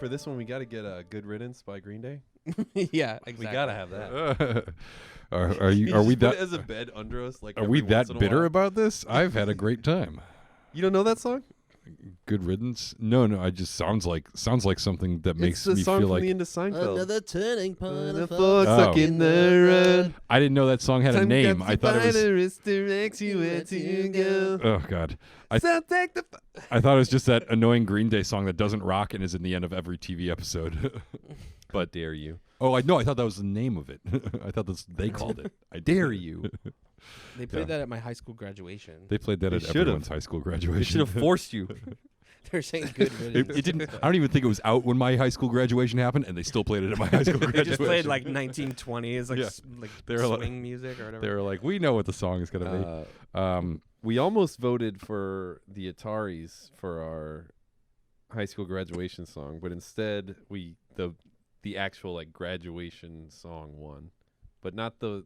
for this one, we got to get Good Riddance by Green Day. Yeah, exactly. We got to have that. Are we put that it as a bed under us? Like, are we every that once in a bitter while? about this? I've had a great time. You don't know that song? Good riddance? No, I just sounds like something that makes it's the me song feel from like the end of Seinfeld. Another turning point. The fork stuck in the road. I didn't know that song had a name. I thought it was. Directs you where to go. Oh God, So take the. I thought it was just that annoying Green Day song that doesn't rock and is in the end of every TV episode. But dare you? Oh, I thought that was the name of it. I thought they called it. I dare you. They played that at my high school graduation. They played that They at should've. everyone's high school graduation. They should have forced you. They're saying good riddance. It didn't. I don't even think it was out when my high school graduation happened, and they still played it at my high school They graduation. just played like 1920s, like Yeah. like They were like- swing music or whatever. They were like, "We know what the song is gonna be." We almost voted for the Ataris for our high school graduation song, but instead the actual like graduation song won, but not the.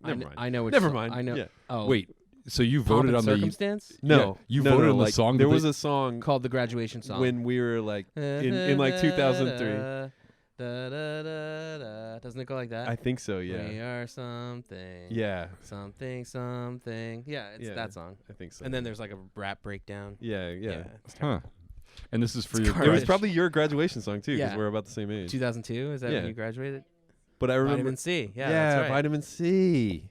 Never mind. I know. Which Never song- mind. I know. Yeah. Oh, Wait, so you Pomp voted and on the Circumstance No, you no, voted no, on the like, song There that was they- a song called the graduation song. when we were like in like 2003. Doesn't it go like that? I think so. We Yeah. are something. Yeah. Something, something. Yeah, it's Yeah. that song. I think so. And then there's like a rap breakdown. Yeah. It's Huh? And this is for It's your. It was garbage. probably your graduation song too, because Yeah. we're about the same age. 2002. Is that Yeah. when you graduated? But I remember. Vitamin C. Yeah, that's right. Vitamin C.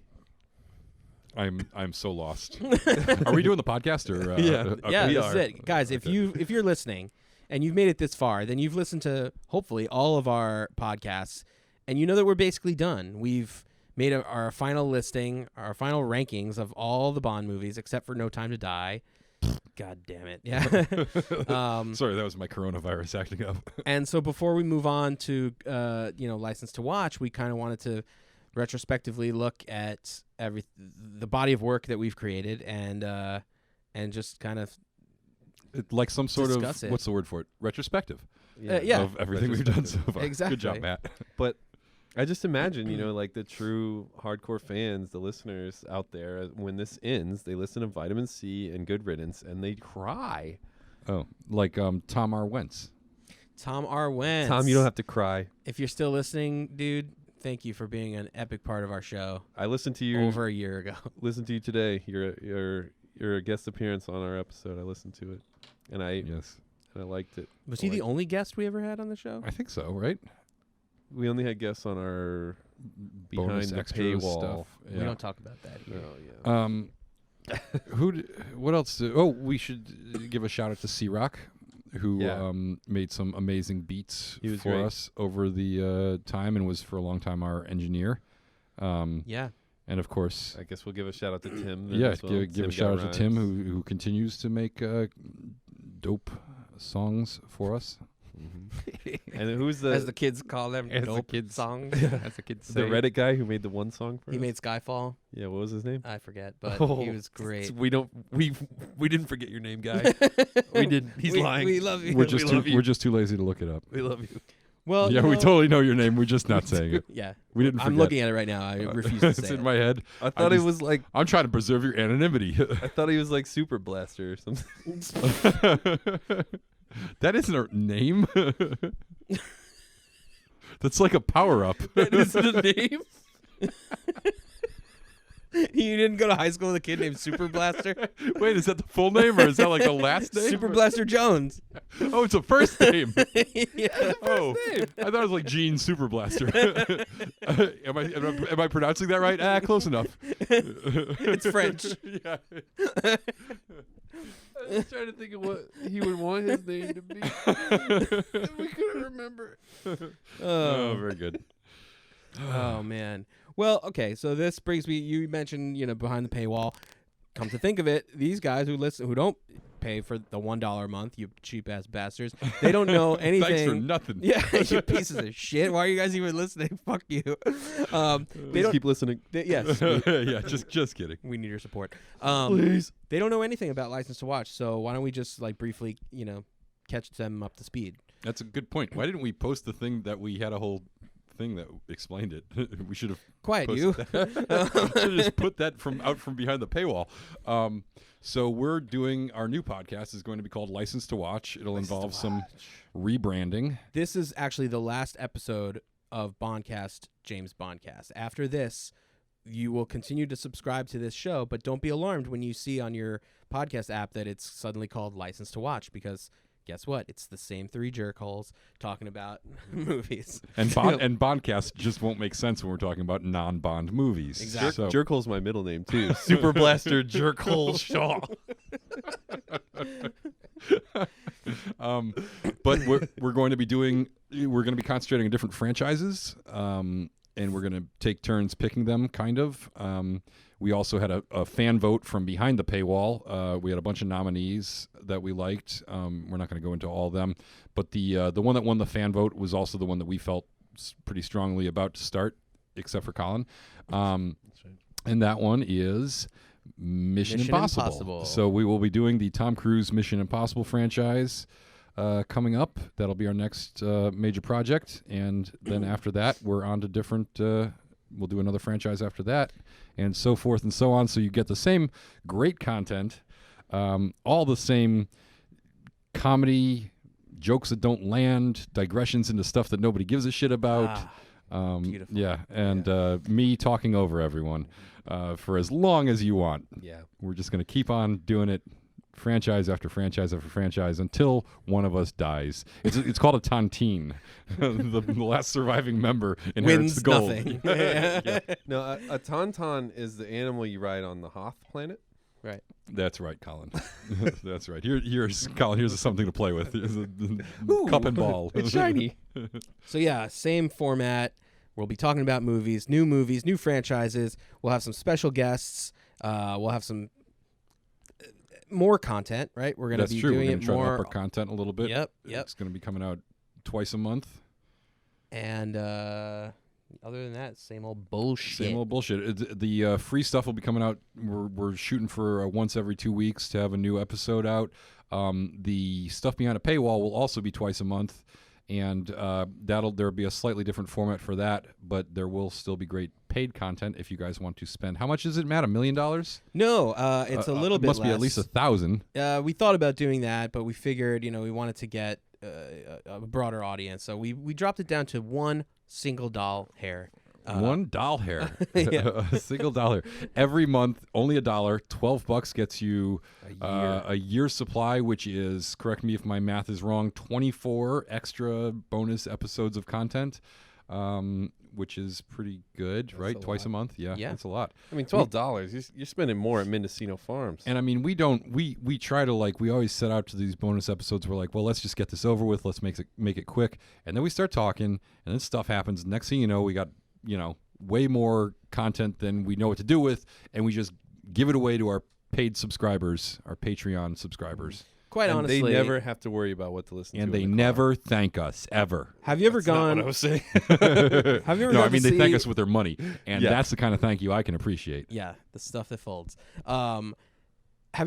I'm so lost. Are we doing the podcast or? Yeah. okay. Yeah, we this are. is it, guys. If you're listening and you've made it this far, then you've listened to hopefully all of our podcasts, and you know that we're basically done. We've made our final listing, our final rankings of all the Bond movies except for No Time to Die. God damn it! Yeah. Sorry, that was my coronavirus acting up. And so before we move on to License to Watch, we kind of wanted to retrospectively look at the body of work that we've created and just kind of Like some sort of Discuss it. what's the word for it? Retrospective. yeah. Of everything we've done so far. Exactly. Good job, Matt. But I just imagine, like the true hardcore fans, the listeners out there, when this ends, they listen to Vitamin C and Good Riddance, and they cry. Oh, like Tom R. Wentz. Tom R. Wentz. Tom, you don't have to cry. If you're still listening, dude, thank you for being an epic part of our show I listened to you over a year ago. Listened to you today. Your guest appearance on our episode. I listened to it, and I liked it. Was he the only guest we ever had on the show? I think so, right? We only had guests on our behind Bonus the extra paywall. stuff. We Yeah. don't talk about that here. Oh yeah. What else? We should give a shout out to C-Rock, who made some amazing beats He was for great. us over the time and was for a long time our engineer. Yeah. And of course, I guess we'll give a shout out to Tim. then yeah, as well. give a Tim shout got out to Tim rhymes. who continues to make dope songs for us. And who's As the kids call them, As the dope kids- songs. As the kids the say. Reddit guy who made the one song for He us? made Skyfall. Yeah, what was his name? I forget, but Oh, he was great. We didn't forget your name, guy. We didn't. He's lying. We love you. We're just love you. we're just too lazy to look it up. We love you. Well, Yeah, we totally know your name. We're just not saying it. Yeah. We didn't. I'm forget. looking at it right now. I refuse to It's say in it. my head. I thought he just- was like. I'm trying to preserve your anonymity. I thought he was like Super Blaster or something. That isn't a name. That's like a power up. That is the name. You didn't go to high school with a kid named Super Blaster? Wait, is that the full name or is that like the last name? Super Blaster Jones. Oh, it's a first name. Yeah. Oh, I thought it was like Gene Super Blaster. Am I pronouncing that right? Close enough. It's French. Yeah. I was trying to think of what he would want his name to be. We couldn't remember. Oh, very good. Oh man. Well, okay. So this brings me. You mentioned, behind the paywall. Come to think of it, these guys who don't pay for the $1 a month, you cheap ass bastards, they don't know anything. Thanks for nothing. Yeah, you pieces of shit. Why are you guys even listening? Fuck you. They Please don't. keep listening. Yes, Yeah, just kidding. we need your support. Please. They don't know anything about License to Watch, so why don't we just briefly, catch them up to speed? That's a good point. Why didn't we post the thing that we had a whole thing that explained it? We should have Quiet you. should have just put that out from behind the paywall. So we're doing our new podcast is going to be called License to Watch. It'll involve some rebranding. This is actually the last episode of Bondcast James Bondcast. After this, you will continue to subscribe to this show, but don't be alarmed when you see on your podcast app that it's suddenly called License to Watch, because guess what? It's the same three jerkholes talking about movies. And Bondcast just won't make sense when we're talking about non-Bond movies. Exactly. So, Jerkhole's my middle name too. Super Blaster Jerkhole Shaw. But we're going to be concentrating on different franchises, and we're going to take turns picking them, kind of. We also had a fan vote from behind the paywall. We had a bunch of nominees that we liked. We're not going to go into all of them, but the one that won the fan vote was also the one that we felt pretty strongly about to start, except for Colin. And that one is Mission Impossible. So we will be doing the Tom Cruise Mission Impossible franchise coming up. That'll be our next major project, and then after that, we're on to different. We'll do another franchise after that, and so forth and so on. So you get the same great content, all the same comedy, jokes that don't land, digressions into stuff that nobody gives a shit about. Beautiful. Yeah, and me talking over everyone for as long as you want. Yeah. We're just going to keep on doing it. Franchise after franchise after franchise until one of us dies. It's called a tontine. The last surviving member inherits the gold. Nothing. Yeah. No, a tauntaun is the animal you ride on the Hoth planet. Right. That's right, Colin. That's right. Here's Colin. Here's something to play with. Here's a cup and ball. It's shiny. So yeah, same format. We'll be talking about movies, new franchises. We'll have some special guests. We'll have some more content, right? We're going to be doing it try more. to up our content a little bit. Yep. It's going to be coming out twice a month. And other than that, same old bullshit. Same old bullshit. The free stuff will be coming out. We're shooting for once every 2 weeks to have a new episode out. The stuff behind a paywall will also be twice a month, and there'll be a slightly different format for that, but there will still be great paid content if you guys want to spend. How much is it, Matt? $1 million? No, it's a little bit must less. be at least 1,000. We thought about doing that, but we figured, we wanted to get a broader audience, so we dropped it down to one single doll hair. One doll hair. Yeah. A single dollar. Every month, only $1. $12 gets you a year's supply, which is, correct me if my math is wrong, 24 extra bonus episodes of content, which is pretty good, That's right? Twice lot. a month. Yeah, that's a lot. I mean, $12. You're spending more at Mendocino Farms. And I mean, we try to, we always set out to these bonus episodes. We're like, well, let's just get this over with. Let's make it quick. And then we start talking, and then stuff happens. Next thing you know, we got, way more content than we know what to do with, and we just give it away to our paid subscribers, our Patreon subscribers. Quite and honestly, they never have to worry about what to listen to. And they in the never thank us, ever. Have you ever That's not gone? what I was saying. Have you ever? No, gone I mean, to they thank see- us with their money, and Yeah. that's the kind of thank you I can appreciate. Yeah, the stuff that folds. Have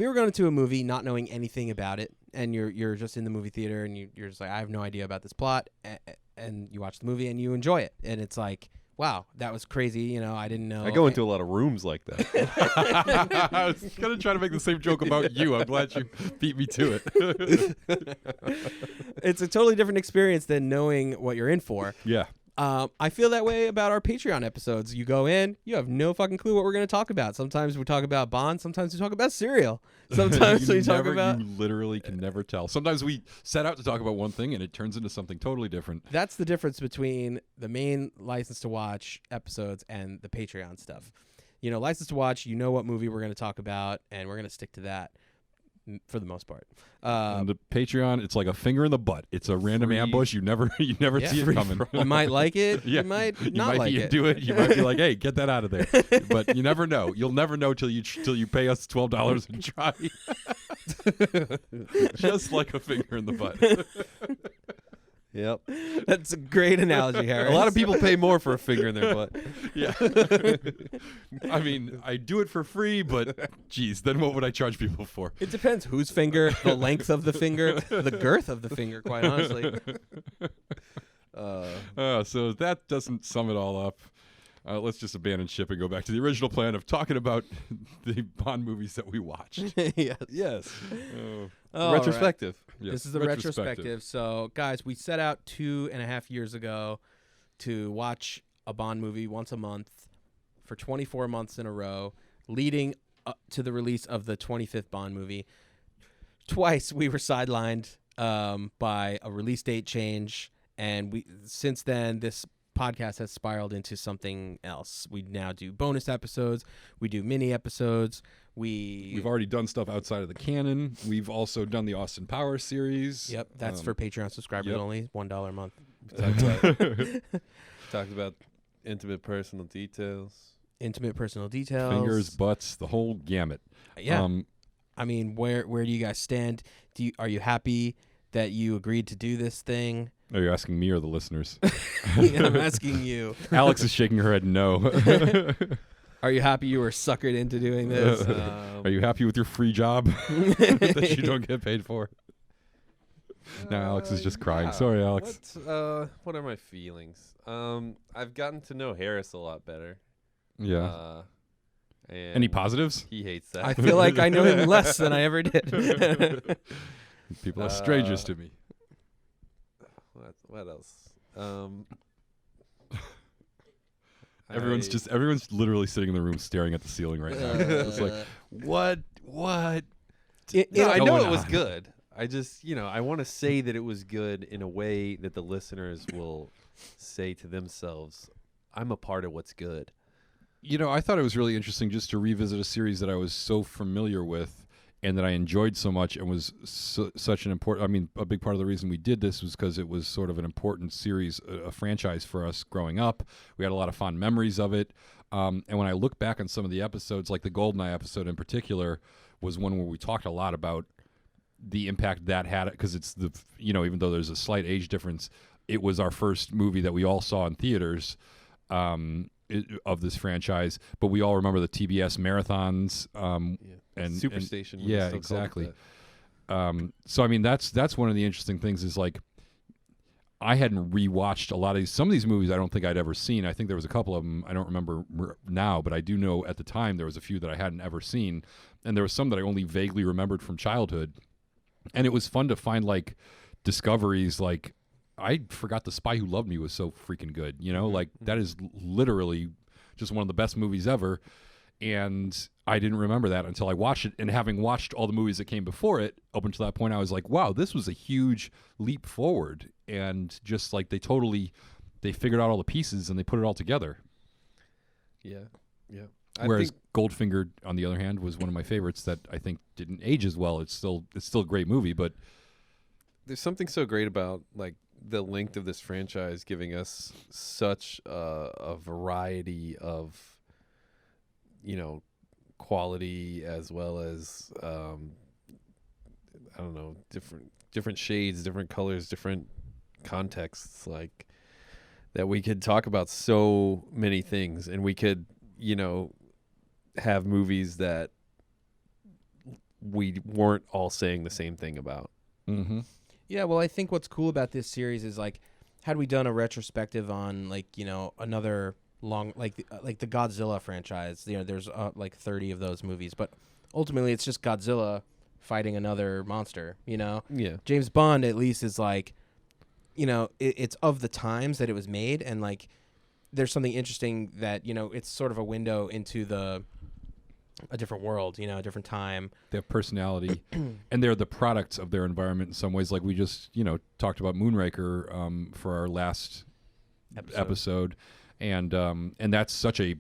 you ever gone into a movie not knowing anything about it, and you're just in the movie theater, and you're just like, I have no idea about this plot, and you watch the movie and you enjoy it, and it's like, wow, that was crazy. I didn't know. I go into a lot of rooms like that. I was going to try to make the same joke about you. I'm glad you beat me to it. It's a totally different experience than knowing what you're in for. Yeah. I feel that way about our Patreon episodes. You go in, you have no fucking clue what we're going to talk about. Sometimes we talk about Bond. Sometimes we talk about cereal. Sometimes we talk about... You literally can never tell. Sometimes we set out to talk about one thing, and it turns into something totally different. That's the difference between the main License to Watch episodes and the Patreon stuff. License to Watch, you know what movie we're going to talk about, and we're going to stick to that for the most part. And the Patreon, it's like a finger in the butt. It's a random ambush. You never see it coming. You might like it. Yeah. You might You not might like be it. into it. You might be like, "Hey, get that out of there." But you never know. You'll never know till you pay us $12 and try. Just like a finger in the butt. Yep. That's a great analogy, Harris. A lot of people pay more for a finger in their butt. Yeah. I mean, I do it for free, but geez, then what would I charge people for? It depends whose finger, the length of the finger, the girth of the finger, quite honestly. So that doesn't sum it all up. let's just abandon ship and go back to the original plan of talking about the Bond movies that we watched. Yes. Yes. All Retrospective. Yes, This is the retrospective. So, guys, we set out 2.5 years ago to watch a Bond movie once a month for 24 months in a row, leading up to the release of the 25th Bond movie. Twice we were sidelined by a release date change, and since then this podcast has spiraled into something else. We now do bonus episodes, we do mini episodes. We've already done stuff outside of the canon. We've also done the Austin Powers series. Yep, that's for Patreon subscribers only, $1 a month. Talked about intimate personal details. Fingers, butts, the whole gamut. Yeah. I mean, where do you guys stand? Are you happy that you agreed to do this thing? Are you asking me or the listeners? I'm asking you. Alex is shaking her head no. Are you happy you were suckered into doing this? Are you happy with your free job that you don't get paid for? Now Alex is just crying. Sorry, Alex. What are my feelings? I've gotten to know Harris a lot better. Yeah. And Any positives? He hates that. I feel like I know him less than I ever did. People are strangers to me. What else? Everyone's literally sitting in the room staring at the ceiling right now. It's like, what? I know it was good. I just, I want to say that it was good in a way that the listeners will say to themselves, I'm a part of what's good. I thought it was really interesting just to revisit a series that I was so familiar with and that I enjoyed so much and was such an important, a big part of the reason we did this was because it was sort of an important series, a franchise for us growing up. We had a lot of fond memories of it. And when I look back on some of the episodes, like the GoldenEye episode in particular, was one where we talked a lot about the impact that had, because it's even though there's a slight age difference, it was our first movie that we all saw in theaters. Of this franchise, but we all remember the TBS marathons and Superstation. Yeah, exactly. So that's one of the interesting things is like I hadn't rewatched a lot of some of these movies. I don't think I'd ever seen. I think there was a couple of them I don't remember now, but I do know at the time there was a few that I hadn't ever seen, and there was some that I only vaguely remembered from childhood. And it was fun to find like discoveries like. I forgot The Spy Who Loved Me was so freaking good. Like that is literally just one of the best movies ever. And I didn't remember that until I watched it. And having watched all the movies that came before it, up until that point, I was like, wow, this was a huge leap forward. And just like they figured out all the pieces and they put it all together. Yeah. Yeah. Whereas Goldfinger, on the other hand, was one of my favorites that I think didn't age as well. It's still a great movie, but there's something so great about like the length of this franchise giving us such a variety of quality as well as different shades, different colors, different contexts, like that we could talk about so many things, and we could have movies that we weren't all saying the same thing about. Mm-hmm. Yeah, well, I think what's cool about this series is like, had we done a retrospective on like another long like the Godzilla franchise, there's like 30 of those movies, but ultimately it's just Godzilla fighting another monster. Yeah. James Bond at least is like, it's of the times that it was made, and like there's something interesting that it's sort of a window into a different world, a different time. They have personality, and they're the products of their environment in some ways. Like we just, talked about Moonraker for our last episode, and that's such a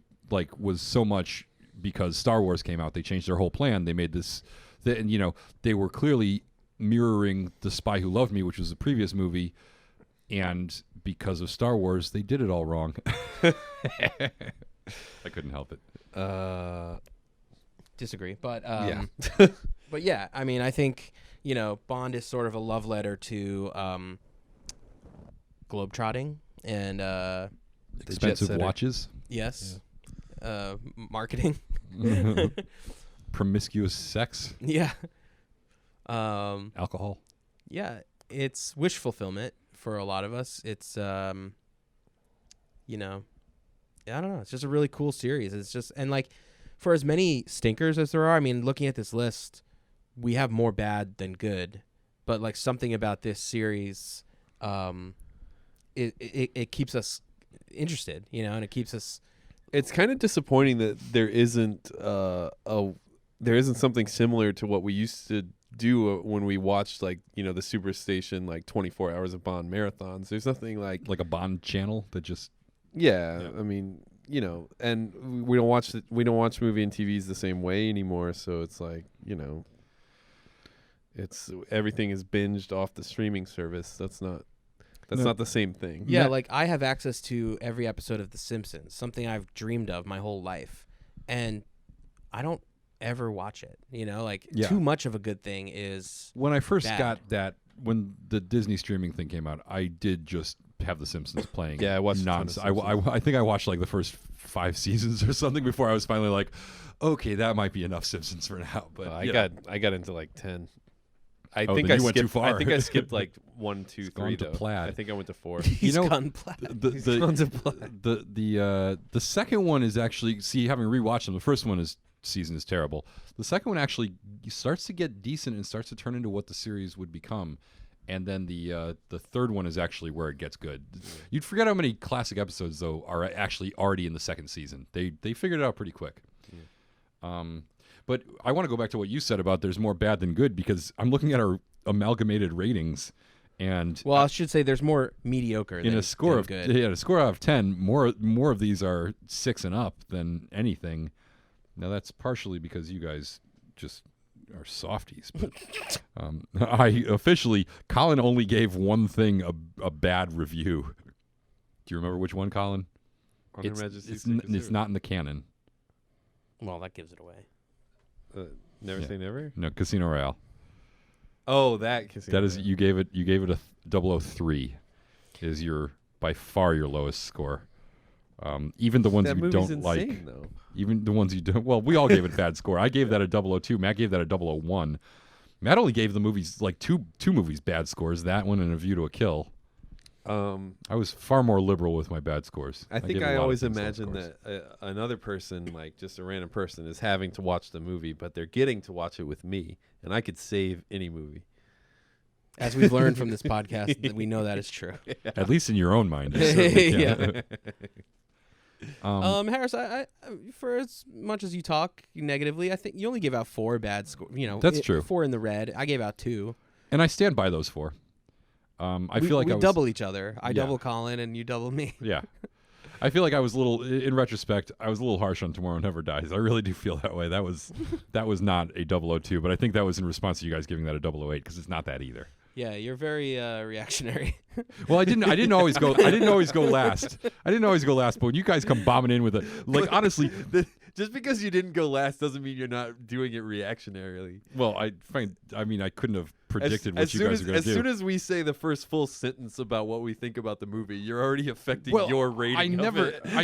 was so much because Star Wars came out. They changed their whole plan. They made this, and they were clearly mirroring The Spy Who Loved Me, which was the previous movie, and because of Star Wars, they did it all wrong. I couldn't help it. Disagree, but yeah. But yeah, I think Bond is sort of a love letter to globetrotting and expensive watches. Yes, marketing, promiscuous sex. Yeah, alcohol. Yeah, it's wish fulfillment for a lot of us. It's I don't know. It's just a really cool series. It's just, and like, for as many stinkers as there are, I mean, looking at this list, we have more bad than good. But like something about this series, it keeps us interested, you know, and it keeps us. It's kind of disappointing that there isn't something similar to what we used to do when we watched, like, you know, the Superstation, like 24 hours of Bond marathons. There's nothing like a Bond channel that just. Yeah, I mean, you know, and we don't watch movie and TVs the same way anymore. So it's like, you know, everything is binged off the streaming service. That's not the same thing. Yeah, like I have access to every episode of The Simpsons, something I've dreamed of my whole life, and I don't ever watch it. You know, like too much of a good thing is. When I first bad. got that, when the Disney streaming thing came out, I did just have The Simpsons playing. Yeah, I watched I think I watched like the first 5 seasons or something before I was finally like, okay, that might be enough Simpsons for now. But I got into like 10. I think then I you went skipped. too far. I think I skipped like 1, 2, 3. Gone to Though. plaid. I think I went to 4. He's gone plaid. The second one is actually, see, having rewatched them, the first season is terrible. The second one actually starts to get decent and starts to turn into what the series would become. And then the third one is actually where it gets good. You'd forget how many classic episodes though are actually already in the second season. They figured it out pretty quick. But I want to go back to what you said about there's more bad than good, because I'm looking at our amalgamated ratings, and I should say there's more mediocre in a score of good. Yeah, a score out of 10. More of these are 6 and up than anything. Now that's partially because you guys just are softies, but Colin only gave one thing a bad review. Do you remember which one, Colin? It's not in the canon. Well, that gives it away. Never Say Never? No, Casino Royale. Oh, that Casino That is Royale. you gave it a 003 is by far your lowest score. Even the ones that you movie's don't insane, like. Though. Even the ones you don't. Well, we all gave it a bad score. I gave that a 002. Matt gave that a 001. Matt only gave the movies like two movies bad scores. That one and A View to a Kill. I was far more liberal with my bad scores. I think gave a I lot of always things low imagine scores. that another person, like just a random person, is having to watch the movie, but they're getting to watch it with me, and I could save any movie. As we've learned from this podcast, that we know that is true. At least in your own mind. You certainly can. Harris, I for as much as you talk negatively, I think you only gave out 4 bad scores. You know, That's true. 4 in the red. I gave out 2. And I stand by those 4. I feel like we I was, double each other. I Yeah. double Colin, and you double me. Yeah. I feel like I was in retrospect, I was a little harsh on Tomorrow Never Dies. I really do feel that way. That was not a 002, but I think that was in response to you guys giving that a 008, because it's not that either. Yeah, you're very reactionary. Well, I didn't always go last. But when you guys come bombing in with it, like honestly, Just because you didn't go last doesn't mean you're not doing it reactionarily. well, I couldn't have predicted what you guys were going to do. As soon as we say the first full sentence about what we think about the movie, you're already affecting Well, your rating. I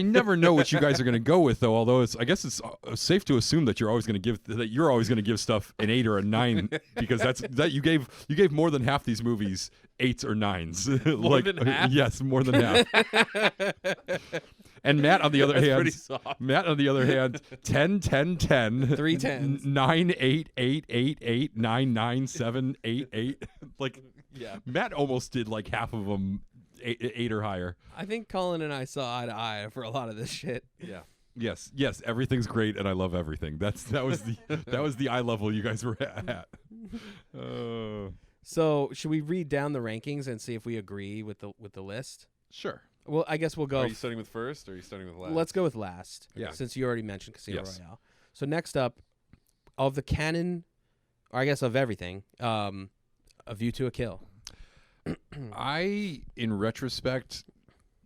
never know what you guys are going to go with, though. Although I guess it's safe to assume that you're always going to give stuff an 8 or a 9, because that you gave more than half these movies 8s or 9s. More than half? Yes, more than half. And Matt, on the other hand, 10, 10, 10, 3 10s. 9, 8, 8, 8, 8, 9, 9, 7, 8, 8. Like, Yeah. Matt almost did like half of them 8 or higher. I think Colin and I saw eye to eye for a lot of this shit. Yeah. Yes, everything's great, and I love everything. That was the eye level you guys were at. So should we read down the rankings and see if we agree with the list? Sure. Well, I guess we'll go. Are you starting with first or are you starting with last? Let's go with last. Yeah. Since you already mentioned Casino Yes. Royale. So next up, of the canon, or I guess of everything, A View to a Kill. I, in retrospect,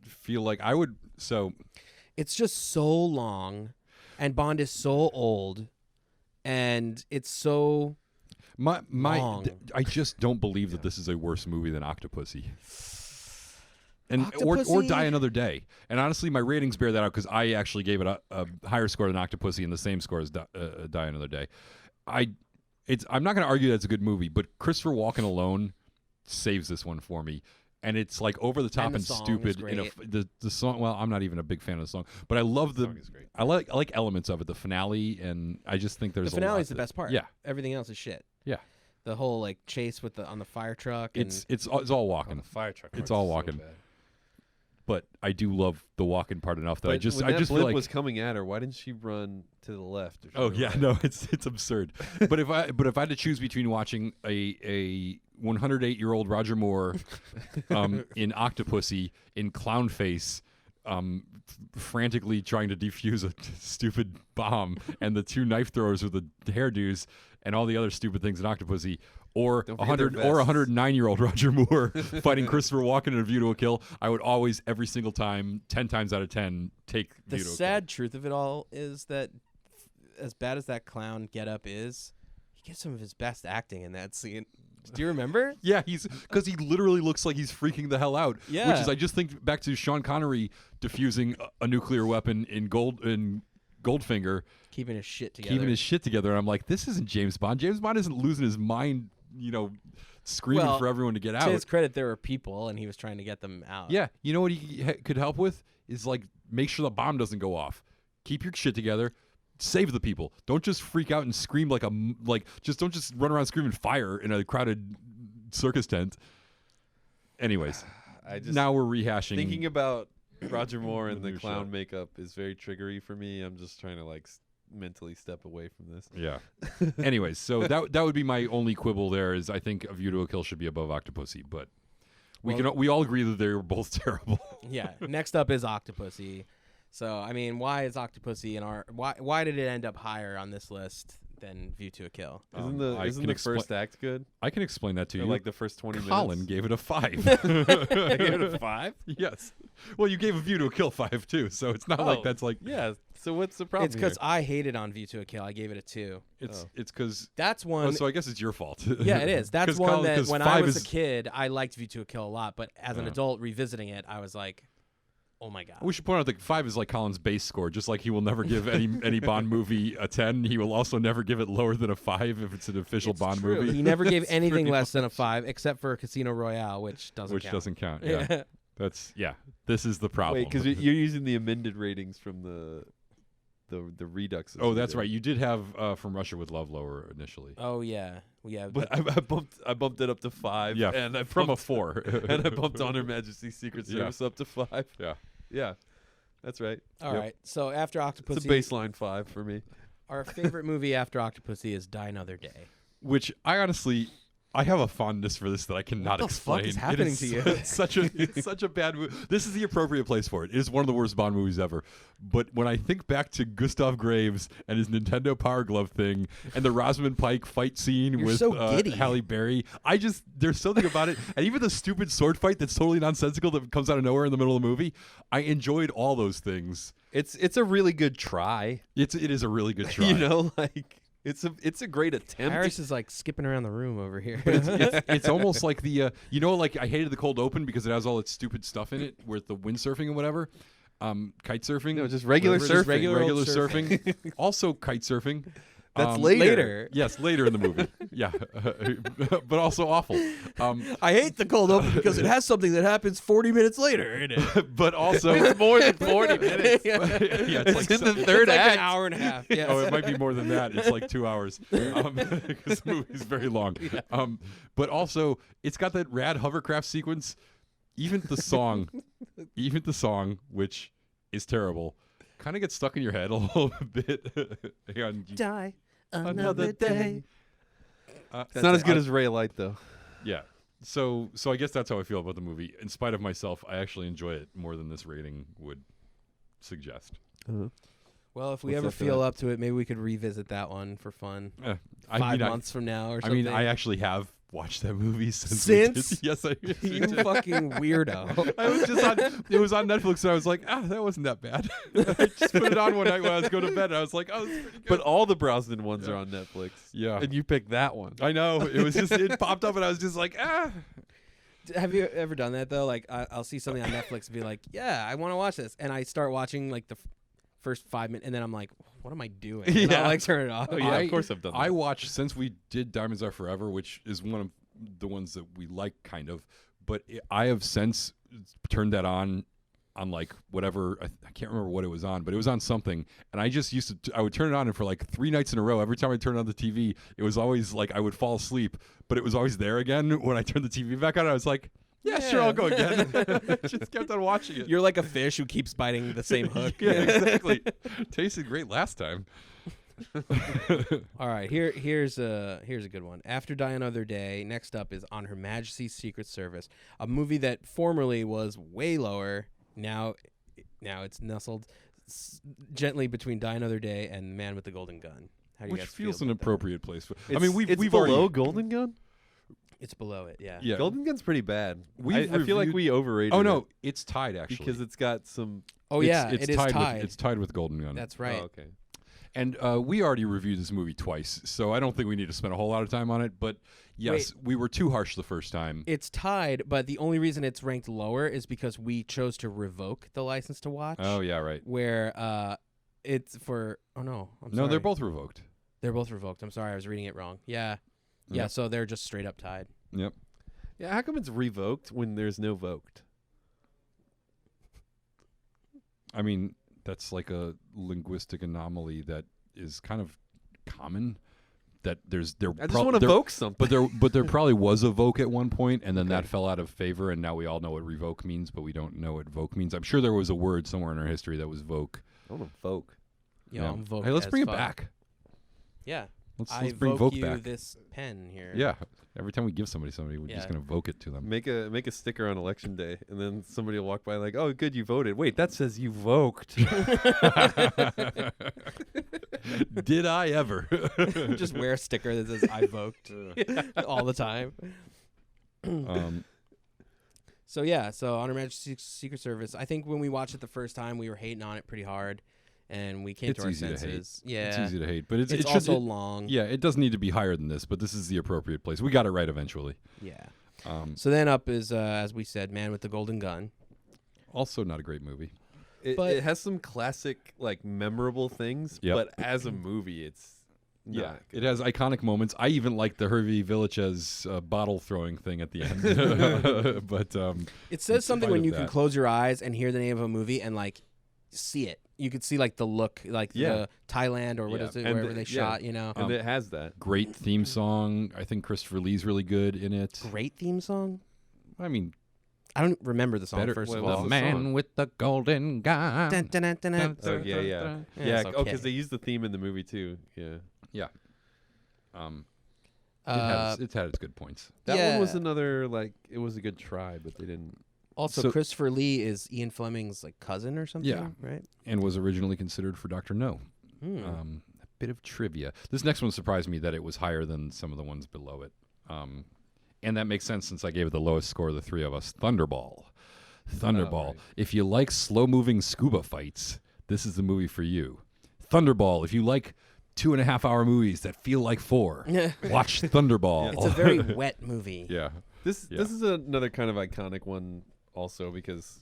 feel like I would. So It's just so long, and Bond is so old, and it's so long. I just don't believe that this is a worse movie than Octopussy. And Octopussy? or Die Another Day. And honestly, my ratings bear that out, because I actually gave it a higher score than Octopussy and the same score as Die Another Day. I'm not going to argue that it's a good movie, but Christopher Walken alone saves this one for me. and it's like over the top And the and song stupid. is The song, well, I'm not even a big fan of the song, but I love The song is great. I like elements of it, the finale, and I just think there's The a lot finale's the that- best part. Yeah, Everything else is shit. yeah. The whole like chase with on the fire truck. It's all Oh, walking, the fire truck. It's part's all so walking. bad. but I do love the walking part enough that But I just when that feel blimp like was coming at her, why didn't she run to the left? Or to oh the yeah, right? no, it's absurd. but if I had to choose between watching a 108-year-old Roger Moore in Octopussy in clown face, frantically trying to defuse a stupid bomb, and the two knife throwers with the hairdos and all the other stupid things in Octopussy, or Don't forget their 109-year-old Roger Moore fighting Christopher Walken in A View to a Kill, I would always, every single time, 10 times out of 10, take the View to a sad truth of it all is that as bad as that clown getup is, he gets some of his best acting in that scene. Do you remember? Yeah, because he literally looks like he's freaking the hell out. Yeah. Which is, I just think back to Sean Connery defusing a nuclear weapon in Goldfinger, Keeping his shit together. keeping his shit together. And I'm like, this isn't James Bond. James Bond isn't losing his mind, screaming Well, for everyone to get To out. his credit, there were people, and he was trying to get them out. Yeah, you know what he could help with is like make sure the bomb doesn't go off. Keep your shit together. Save the people. Don't just freak out and scream just don't just run around screaming fire in a crowded circus tent. Anyways, I just now we're rehashing. thinking about Roger Moore and The the new clown show. makeup is very triggery for me. I'm just trying to mentally step away from this. Yeah. Anyways, so that would be my only quibble there. Is I think A View to a Kill should be above Octopussy, but we all agree that they were both terrible. Yeah. Next up is Octopussy. So I mean, why is Octopussy in our? Why did it end up higher on this list than View to a Kill? Isn't I the can first act good? I can explain that to Or you. like the first 20 Colin minutes? gave it a 5. I gave it a 5? Yes. Well, you gave A View to a Kill 5 too, so it's not like that's like Yeah, so what's the problem It's because I hated on View to a Kill. I gave it a 2. it's because That's one. so I guess it's your fault. Yeah, it is. That's 'Cause one Colin- that 'cause when I 5 was is- a kid, I liked View to a Kill a lot. But as an adult revisiting it, I was like, oh my god. We should point out that 5 is like Colin's base score. Just like he will never give any Bond movie a 10, he will also never give it lower than a 5 if it's an official It's Bond true. movie. He never gave It's anything pretty less than a 5, except for Casino Royale, which doesn't Which count. doesn't count. Yeah. This is the problem. Wait, because you're using the amended ratings from the Redux. Oh, that's right. You did have From Russia with Love lower initially. Oh yeah, yeah. But I bumped it up to 5. Yeah, and I from a bumped, 4. and I bumped On Her Majesty's Secret Yeah. Service up to 5. Yeah. Yeah, that's right. All right. So after It's a Octopussy, baseline 5 for me. our favorite movie after Octopussy is Die Another Day. Which I honestly, I have a fondness for this that I cannot What the fuck explain. is happening to you? It's such a bad movie. This is the appropriate place for it. It is one of the worst Bond movies ever. But when I think back to Gustav Graves and his Nintendo Power Glove thing and the Rosamund Pike fight scene You're with so giddy. Halle Berry, there's something about it. And even the stupid sword fight that's totally nonsensical that comes out of nowhere in the middle of the movie, I enjoyed all those things. It's a really good try. It is a really good try. It's a great attempt. Harris is like skipping around the room over here. It's almost like the I hated the cold open because it has all its stupid stuff in it with the windsurfing and whatever, kite surfing. No, just regular whatever it is, surfing. regular old surfing. Also kite surfing. That's later. Yes, later in the movie. Yeah, but also awful. I hate the cold open because it has something that happens 40 minutes later in it. But also It's more than 40 minutes. yeah, It's like in the It's third like act. an hour and a half. Yes. Oh, it might be more than that. It's like 2 hours because the movie's very long. But also, it's got that rad hovercraft sequence. Even the song, which is terrible, kind of gets stuck in your head a little bit. Hang on. Die Another day. It's It's not as good as Ray Light, though. Yeah. So I guess that's how I feel about the movie. In spite of myself, I actually enjoy it more than this rating would suggest. Well, if we What's ever after feel that? up to it, maybe we could revisit that one for fun. I 5 mean, months from now or I something. mean, I actually have watched that movie since. we did- Since? Yes, I You fucking weirdo. I was just on. It was on Netflix, and I was like, that wasn't that bad. I just put it on one night when I was going to bed, and I was like, oh, this is pretty good. But all the Brosnan ones are on Netflix. Yeah. And you picked that one. I know it was just it popped up, and I was just like, Have you ever done that though? Like, I'll see something on Netflix and be like, "Yeah, I want to watch this," and I start watching like the first 5 minutes, and then I'm like, "What am I doing?" And Yeah. I'll like turn it off. Oh, yeah, of course I've done that. I watched since we did Diamonds Are Forever, which is one of the ones that we like, kind of. but I have since turned that on like whatever, I can't remember what it was on, but it was on something, and I just used to I would turn it on, and for like 3 nights in a row, every time I turned on the TV, it was always like I would fall asleep, but it was always there again when I turned the TV back on. I was like, yeah, sure, I'll go again. Just kept on watching it. You're like a fish who keeps biting the same hook. Yeah, exactly. Tasted great last time. All right, here's a good one. After Die Another Day, next up is On Her Majesty's Secret Service, a movie that formerly was way lower. Now it's nestled gently between Die Another Day and Man with the Golden Gun. How do you Which guys feels feel an about that? appropriate place. It's, I mean, we've below already, Golden Gun. It's below it, yeah. yeah. Golden Gun's pretty bad. I We've feel like reviewed- we overrated. Oh it no, it's tied actually because it's got some. Oh It's- yeah, it's it is tied. It's tied with Golden Gun. That's right. Oh, okay. And we already reviewed this movie twice, so I don't think we need to spend a whole lot of time on it. But yes, we were too harsh the first time. It's tied, but the only reason it's ranked lower is because we chose to revoke the license to watch. Oh yeah, right. Where it's for I'm No, sorry. they're both revoked. They're both revoked. I'm sorry, I was reading it wrong. Yeah. Yeah, Yep. so they're just straight up tied. Yep. Yeah, how come it's revoked when there's no voked? I mean, that's like a linguistic anomaly that is kind of common. That I just want to voke something. but there probably was a voke at one point, and then Okay. that fell out of favor, and now we all know what revoke means, but we don't know what voke means. I'm sure there was a word somewhere in our history that was voke. I want to voke. Yo, Yeah. I'm vote Hey, let's as bring it fuck. back. Yeah. Let's bring voke you back. this pen here. Yeah. Every time we give somebody, we're Yeah. just gonna voke it to them. Make a sticker on election day, and then somebody will walk by like, "Oh, good, you voted." Wait, that says you voked. Did I ever? Just wear a sticker that says I voked all the time. So On Her Majesty's Secret Service. I think when we watched it the first time, we were hating on it pretty hard, and we came It's to our easy to hate. senses. Yeah, It's easy to hate, but it's it should, also long. yeah, it doesn't need to be higher than this, but this is the appropriate place. We got it right eventually. Yeah. Um, So then up is, as we said, Man with the Golden Gun. also not a great movie. But- it has some classic, like, memorable things, Yep. but as a movie, it's not It good. has iconic moments. I even like the Hervey Villachez bottle throwing thing at the end. But It says something spite when of you can that. close your eyes and hear the name of a movie and like see it. You could see like the look, like Yeah. the Thailand or what Yeah. is it, And wherever the- they yeah. shot. You know, And it has that. great theme song. I think Christopher Lee's really good in it. great theme song. I mean, I don't remember the song better. first well, of what's all. the man song? with the golden gun. Dun, dun, dun, dun, dun. Oh, yeah. Yeah, Yeah, it's okay. because they use the theme in the movie, too. Yeah. It's had its good points. That Yeah. one was another, like, it was a good try, but they didn't. Also, So- Christopher Lee is Ian Fleming's like cousin or something. Yeah. Right. And was originally considered for Dr. No. Hmm. A bit of trivia. This next one surprised me that it was higher than some of the ones below it. And that makes sense since I gave it the lowest score of the three of us. Thunderball. right. If you like slow-moving scuba fights, this is the movie for you. Thunderball. If you like 2.5-hour movies that feel like 4, watch Thunderball. It's a very wet movie. yeah. This is another kind of iconic one, also, because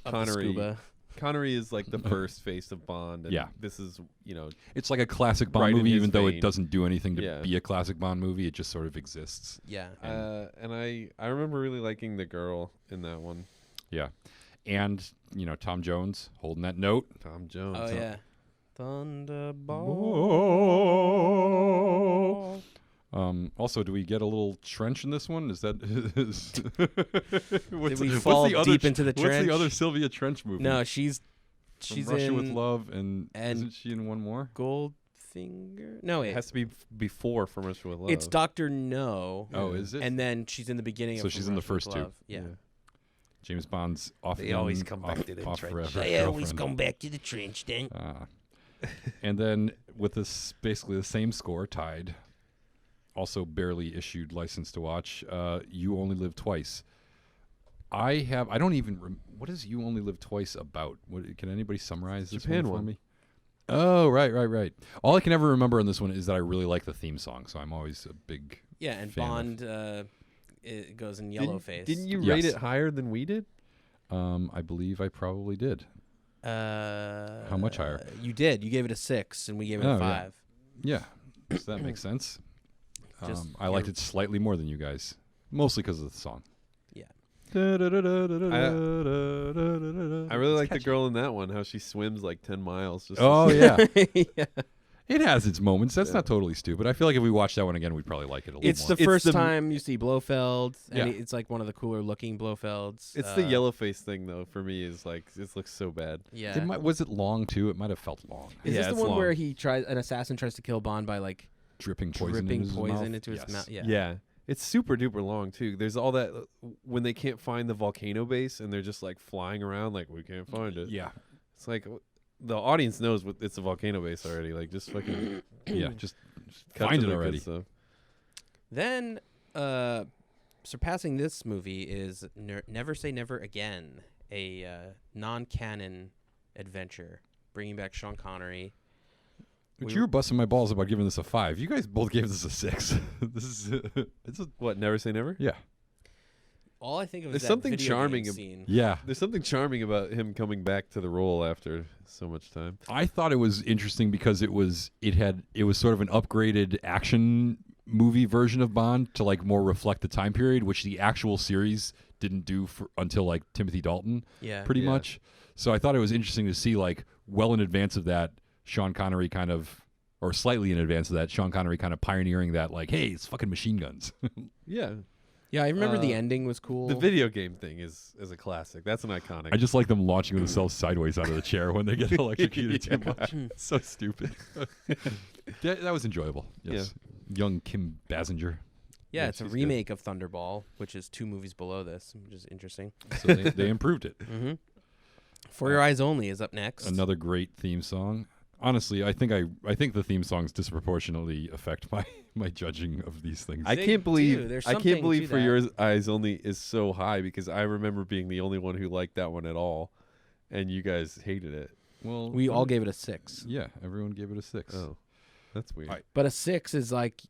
Of the Connery scuba. Connery is like the first face of Bond, and Yeah. this is, It's like a classic Bond Right in movie, his even though vein. it doesn't do anything to Yeah. be a classic Bond movie. It just sort of exists. Yeah. and I remember really liking the girl in that one, Yeah. And, Tom Jones holding that note. Tom Jones. Oh yeah. Thunderball. Also, do we get a little trench in this one? Is that Did we fall deep into the What's trench? the other Sylvia Trench movie? No, she's From Russia in with Love, and and- isn't she in one more? Goldfinger. No, It wait. has to be before From Russia with Love. It's Dr. No. Oh, is it? And then she's in the beginning So of she's From in the Russia with first two. Love. Yeah. James Bond's off. They always gun, come back off, to the off trench. forever They always girlfriend. come back to the trench then. And then with this, basically the same score, tied. Also barely issued license to watch. You Only Live Twice. I don't even. What is You Only Live Twice about? Can anybody summarize this Japan one for one. me? Oh, right. All I can ever remember on this one is that I really like the theme song, so I'm always a big. Yeah, and fan of- Bond it goes in yellow face. Didn't you Yes. rate it higher than we did? I believe I probably did. How much higher? You did. You gave it a 6, and we gave it Oh, a yeah. 5. Yeah, so that makes sense. Just I liked your- it slightly more than you guys, mostly because of the song. I really like the girl in that one. How she swims like 10 miles. Just Oh yeah, Yeah. it has its moments. That's not totally stupid. I feel like if we watched that one again, we'd probably like it a little It's more. the It's first the- time you see Blofeld, and Yeah. it's like one of the cooler looking Blofelds. It's the yellow face thing though. For me, is like it looks so bad. Yeah. Was it long too? It might have felt long. Is Yeah, this the it's one long. where an assassin tries to kill Bond by like Dripping poison dripping into his poison mouth? into his Yes. mouth? Yeah. Yeah. It's super duper long too. There's all that when they can't find the volcano base and they're just like flying around like we can't find it. Yeah, It's like the audience knows what it's a volcano base already. Like just fucking yeah. Just cut find to it the good already. stuff. Then, surpassing this movie is Never Say Never Again, a non-canon adventure, bringing back Sean Connery. But you were busting my balls about giving this a 5. You guys both gave this a 6. This is it's a What? Never say never. yeah. All I think of There's is that something video charming game ab- scene. Yeah. There's something charming about him coming back to the role after so much time. I thought it was interesting because it was sort of an upgraded action movie version of Bond to like more reflect the time period, which the actual series didn't do until like Timothy Dalton, Yeah. pretty Yeah. much. So I thought it was interesting to see like well in advance of that, Sean Connery kind of, or slightly in advance of that, Sean Connery kind of pioneering that like, hey, it's fucking machine guns. Yeah. Yeah, I remember the Uh, ending was cool. The video game thing is a classic. That's an iconic. I just like them launching themselves sideways out of the chair when they get electrocuted too Yeah. much. So stupid. that was enjoyable. Yes. Young Kim Basinger. yeah, yeah, it's a she's good. remake of Thunderball, which is 2 movies below this, which is interesting. So they improved it. Mm-hmm. For Your Eyes Only is up next. Another great theme song. Honestly, I think the theme songs disproportionately affect my judging of these things. I They can't do. believe There's I something can't believe to For that. Your Eyes Only is so high because I remember being the only one who liked that one at all, and you guys hated it. well, We all gave it a 6. yeah, everyone gave it a 6. Oh, that's weird. But a 6 is like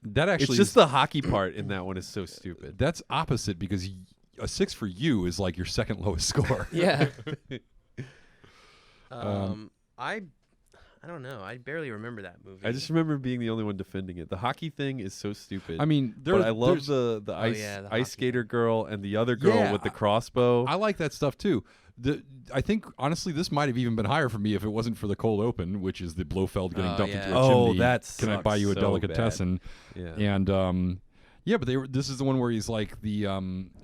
That actually It's just the hockey part in that one is so stupid. that's opposite because a 6 for you is like your second lowest score. yeah. Um, I don't know. I barely remember that movie. I just remember being the only one defending it. The hockey thing is so stupid. I mean, but I love there's- the ice yeah, the ice hockey. skater girl and the other girl Yeah, with the crossbow. I like that stuff too. I think honestly this might have even been higher for me if it wasn't for the cold open, which is the Blofeld getting Oh, dumped yeah. into a chimney. Oh, that Can I buy you a sucks so delicatessen? yeah. And yeah, but this is the one where he's like the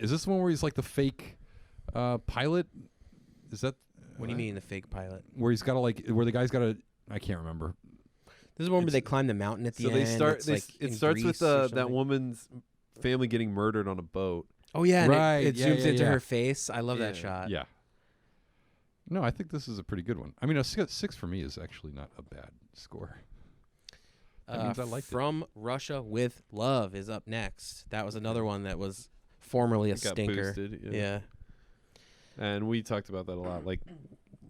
is this the one where he's like the fake pilot? Is that What do you mean the fake pilot? where he's got to like where the guy's got to I can't remember. This is one where they climb the mountain at the So end. they start. It's They, like it in starts with Greece or that something. woman's family getting murdered on a boat. Oh yeah, and Right, it yeah, zooms yeah, into yeah. her face. I love that Yeah. shot. Yeah. No, I think this is a pretty good one. I mean, a 6 for me is actually not a bad score. That means I liked it. From Russia with Love is up next. That was another one that was formerly a It got stinker. boosted, Yeah. And we talked about that a lot, like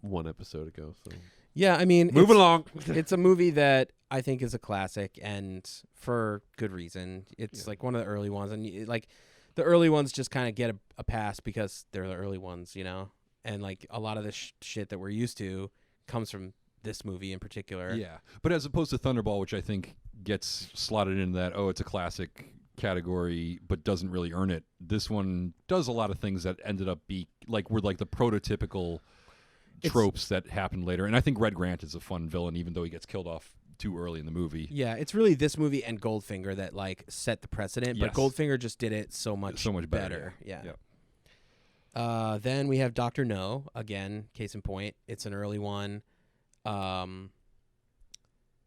one episode ago. So Yeah, I mean, moving it's, along. it's a movie that I think is a classic, and for good reason. It's Yeah. like one of the early ones, and like the early ones just kind of get a pass because they're the early ones, you know. And like a lot of the shit that we're used to comes from this movie in particular. Yeah, but as opposed to Thunderball, which I think gets slotted into that, it's a classic category, but doesn't really earn it. This one does a lot of things that ended up were like the prototypical tropes that happened later. And I think Red Grant is a fun villain, even though he gets killed off too early in the movie. Yeah, it's really this movie and Goldfinger that like set the precedent, Yes. but Goldfinger just did it so much better. Yeah. Yeah. Then we have Dr. No, again, case in point. It's an early one.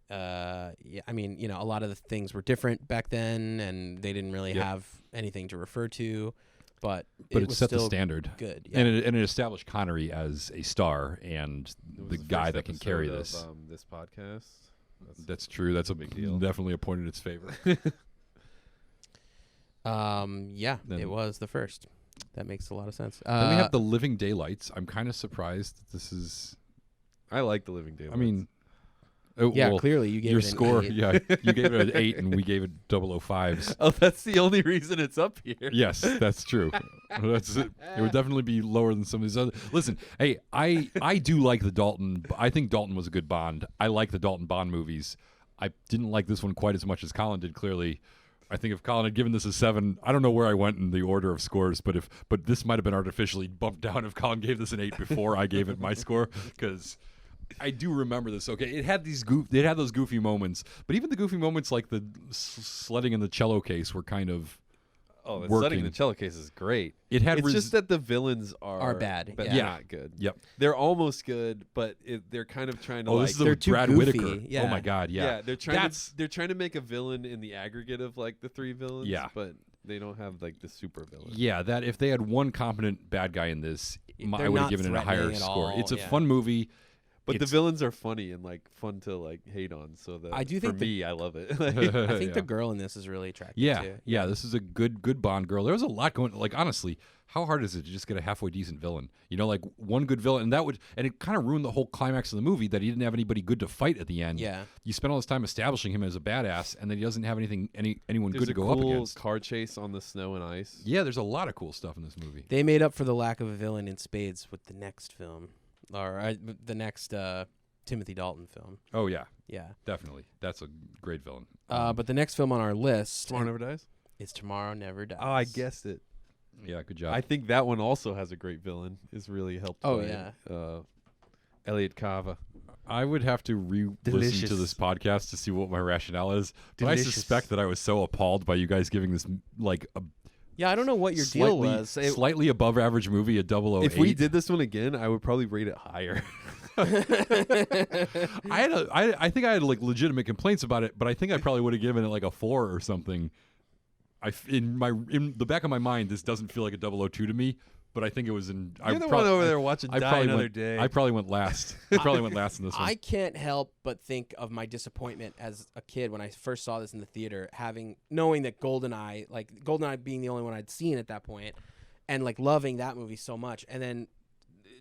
Yeah, I mean, you know, a lot of the things were different back then, and they didn't really have anything to refer to, but But it was set the still standard. good. Yeah. And it established Connery as a star and It was the guy first that can carry episode this. of, this podcast. That's true. That's a big deal. definitely a point in its favor. Yeah, Then- it was the first. That makes a lot of sense. Then we have The Living Daylights. I'm kind of surprised that this is. I like The Living Daylights. I mean, yeah, well, clearly you gave your it an score. 8. Yeah, you gave it an 8, and we gave it 005s. oh, that's the only reason it's up here. Yes, that's true. That's it. It would definitely be lower than some of these other. Listen, hey, I do like the Dalton. I think Dalton was a good Bond. I like the Dalton Bond movies. I didn't like this one quite as much as Colin did, clearly. I think if Colin had given this a 7, I don't know where I went in the order of scores, but this might have been artificially bumped down if Colin gave this an 8 before I gave it my score, because I do remember this. Okay, it had those goofy moments, but even the goofy moments like the sledding in the cello case were kind of the working. setting in the cello case is great. It had it's just that the villains are bad. but Yeah. not good. Yep. They're almost good, but they're kind of trying to Oh, like. this is they're a too Brad goofy. Whitaker. Yeah. Oh my God, yeah. they're trying to make a villain in the aggregate of like the 3 villains. Yeah. But they don't have like the super villain. Yeah, that if they had one competent bad guy in this, They're I would have not given it a higher threatening at score. all, It's a yeah. fun movie. But the It's- villains are funny and like fun to like hate on. So that I do for think me, I love it. I think Yeah. the girl in this is really attractive Yeah, too. yeah, this is a good Bond girl. There was a lot going. Like honestly, how hard is it to just get a halfway decent villain? You know, like one good villain, and it kind of ruined the whole climax of the movie that he didn't have anybody good to fight at the end. Yeah. You spend all this time establishing him as a badass, and then he doesn't have anyone There's good to a go up cool against. car chase on the snow and ice. Yeah, there's a lot of cool stuff in this movie. They made up for the lack of a villain in spades with the next film, or the next Timothy Dalton film. Oh yeah, Yeah. definitely. That's a great villain. But the next film on our list Tomorrow Never Dies. is Tomorrow Never Dies. Oh, I guessed it. Yeah, good job. I think that one also has a great villain. Is really helped. Oh, by, yeah. Elliot Kava. I would have to re-listen to Delicious. this podcast to see what my rationale is. But I Delicious. suspect that I was so appalled by you guys giving this like a Yeah, I don't know what your deal was. slightly above average movie, a 008. If we did this one again, I would probably rate it higher. I think I had like legitimate complaints about it, but I think I probably would have given it like a 4 or something. In the back of my mind, this doesn't feel like a 002 to me, but I think it was in. You're the one over there watching I Die probably Another went, Day. I probably went last. I probably went last in this one. I can't help but think of my disappointment as a kid when I first saw this in the theater, knowing that GoldenEye being the only one I'd seen at that point, and like loving that movie so much, and then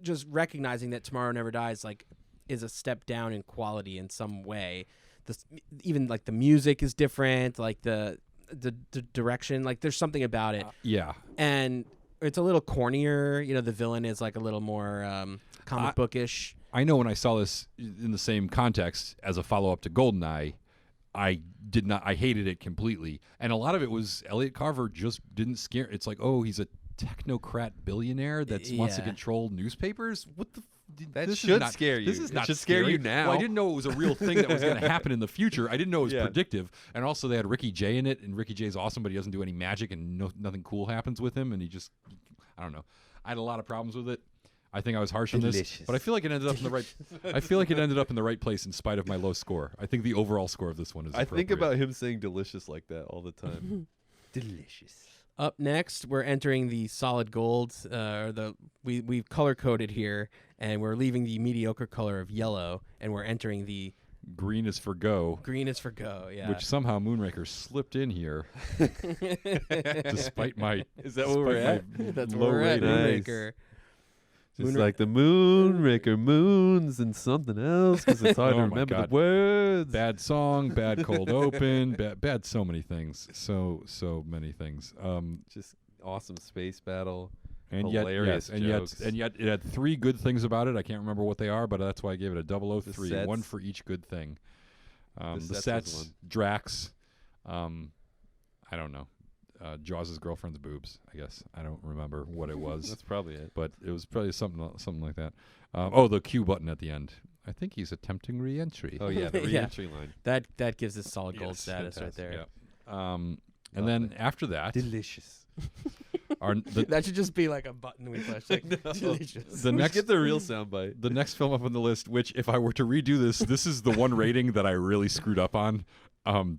just recognizing that Tomorrow Never Dies is a step down in quality in some way. Even like the music is different, like the direction, like there's something about it, Yeah. and it's a little cornier. You know, the villain is like a little more comic bookish. I know when I saw this in the same context as a follow-up to GoldenEye, I hated it completely. And a lot of it was Elliot Carver just didn't scare. It's like, oh, he's a technocrat billionaire that wants to Yeah. control newspapers. What the? That this should is not, scare you. This is It not should scare scary. you now. Well, I didn't know it was a real thing that was going to happen in the future. I didn't know it was Yeah. predictive. And also, they had Ricky Jay in it, and Ricky Jay's awesome, but he doesn't do any magic, and nothing cool happens with him, and he just, I don't know. I had a lot of problems with it. I think I was harsh on this, Delicious. but I feel like it ended up in the right. I feel like it ended up in the right place in spite of my low score. I think the overall score of this one is. I think appropriate. about him saying delicious like that all the time. Delicious. Up next, we're entering the solid gold, we've color coded here, and we're leaving the mediocre color of yellow, and we're entering the green is for go, green is for go. Yeah. which somehow Moonraker slipped in here, despite my. Is that where we're at? That's low where we're at. rating. Nice. Moonraker. Just like the Moonraker moons and something else because it's hard Oh to my remember God. the words. Bad song, bad cold open, bad so many things, so many things. Just awesome space battle. And yet, Hilarious yes, jokes. and yet it had 3 good things about it. I can't remember what they are, but that's why I gave it a 003, sets. one for each good thing. The sets was sets, one. Drax, I don't know, Jaws' girlfriend's boobs. I guess I don't remember what it was, That's probably it. but it was probably something like that. Oh, the Q button at the end. I think he's attempting re-entry. Oh yeah, the Yeah. re-entry line. That gives us solid gold Yes, status fantastic. right there. Yeah. And Love then it. after that, Delicious. That should just be like a button we push. Like, I know. delicious. the next Get the real soundbite. the next film up on the list, which if I were to redo this is the one rating that I really screwed up on.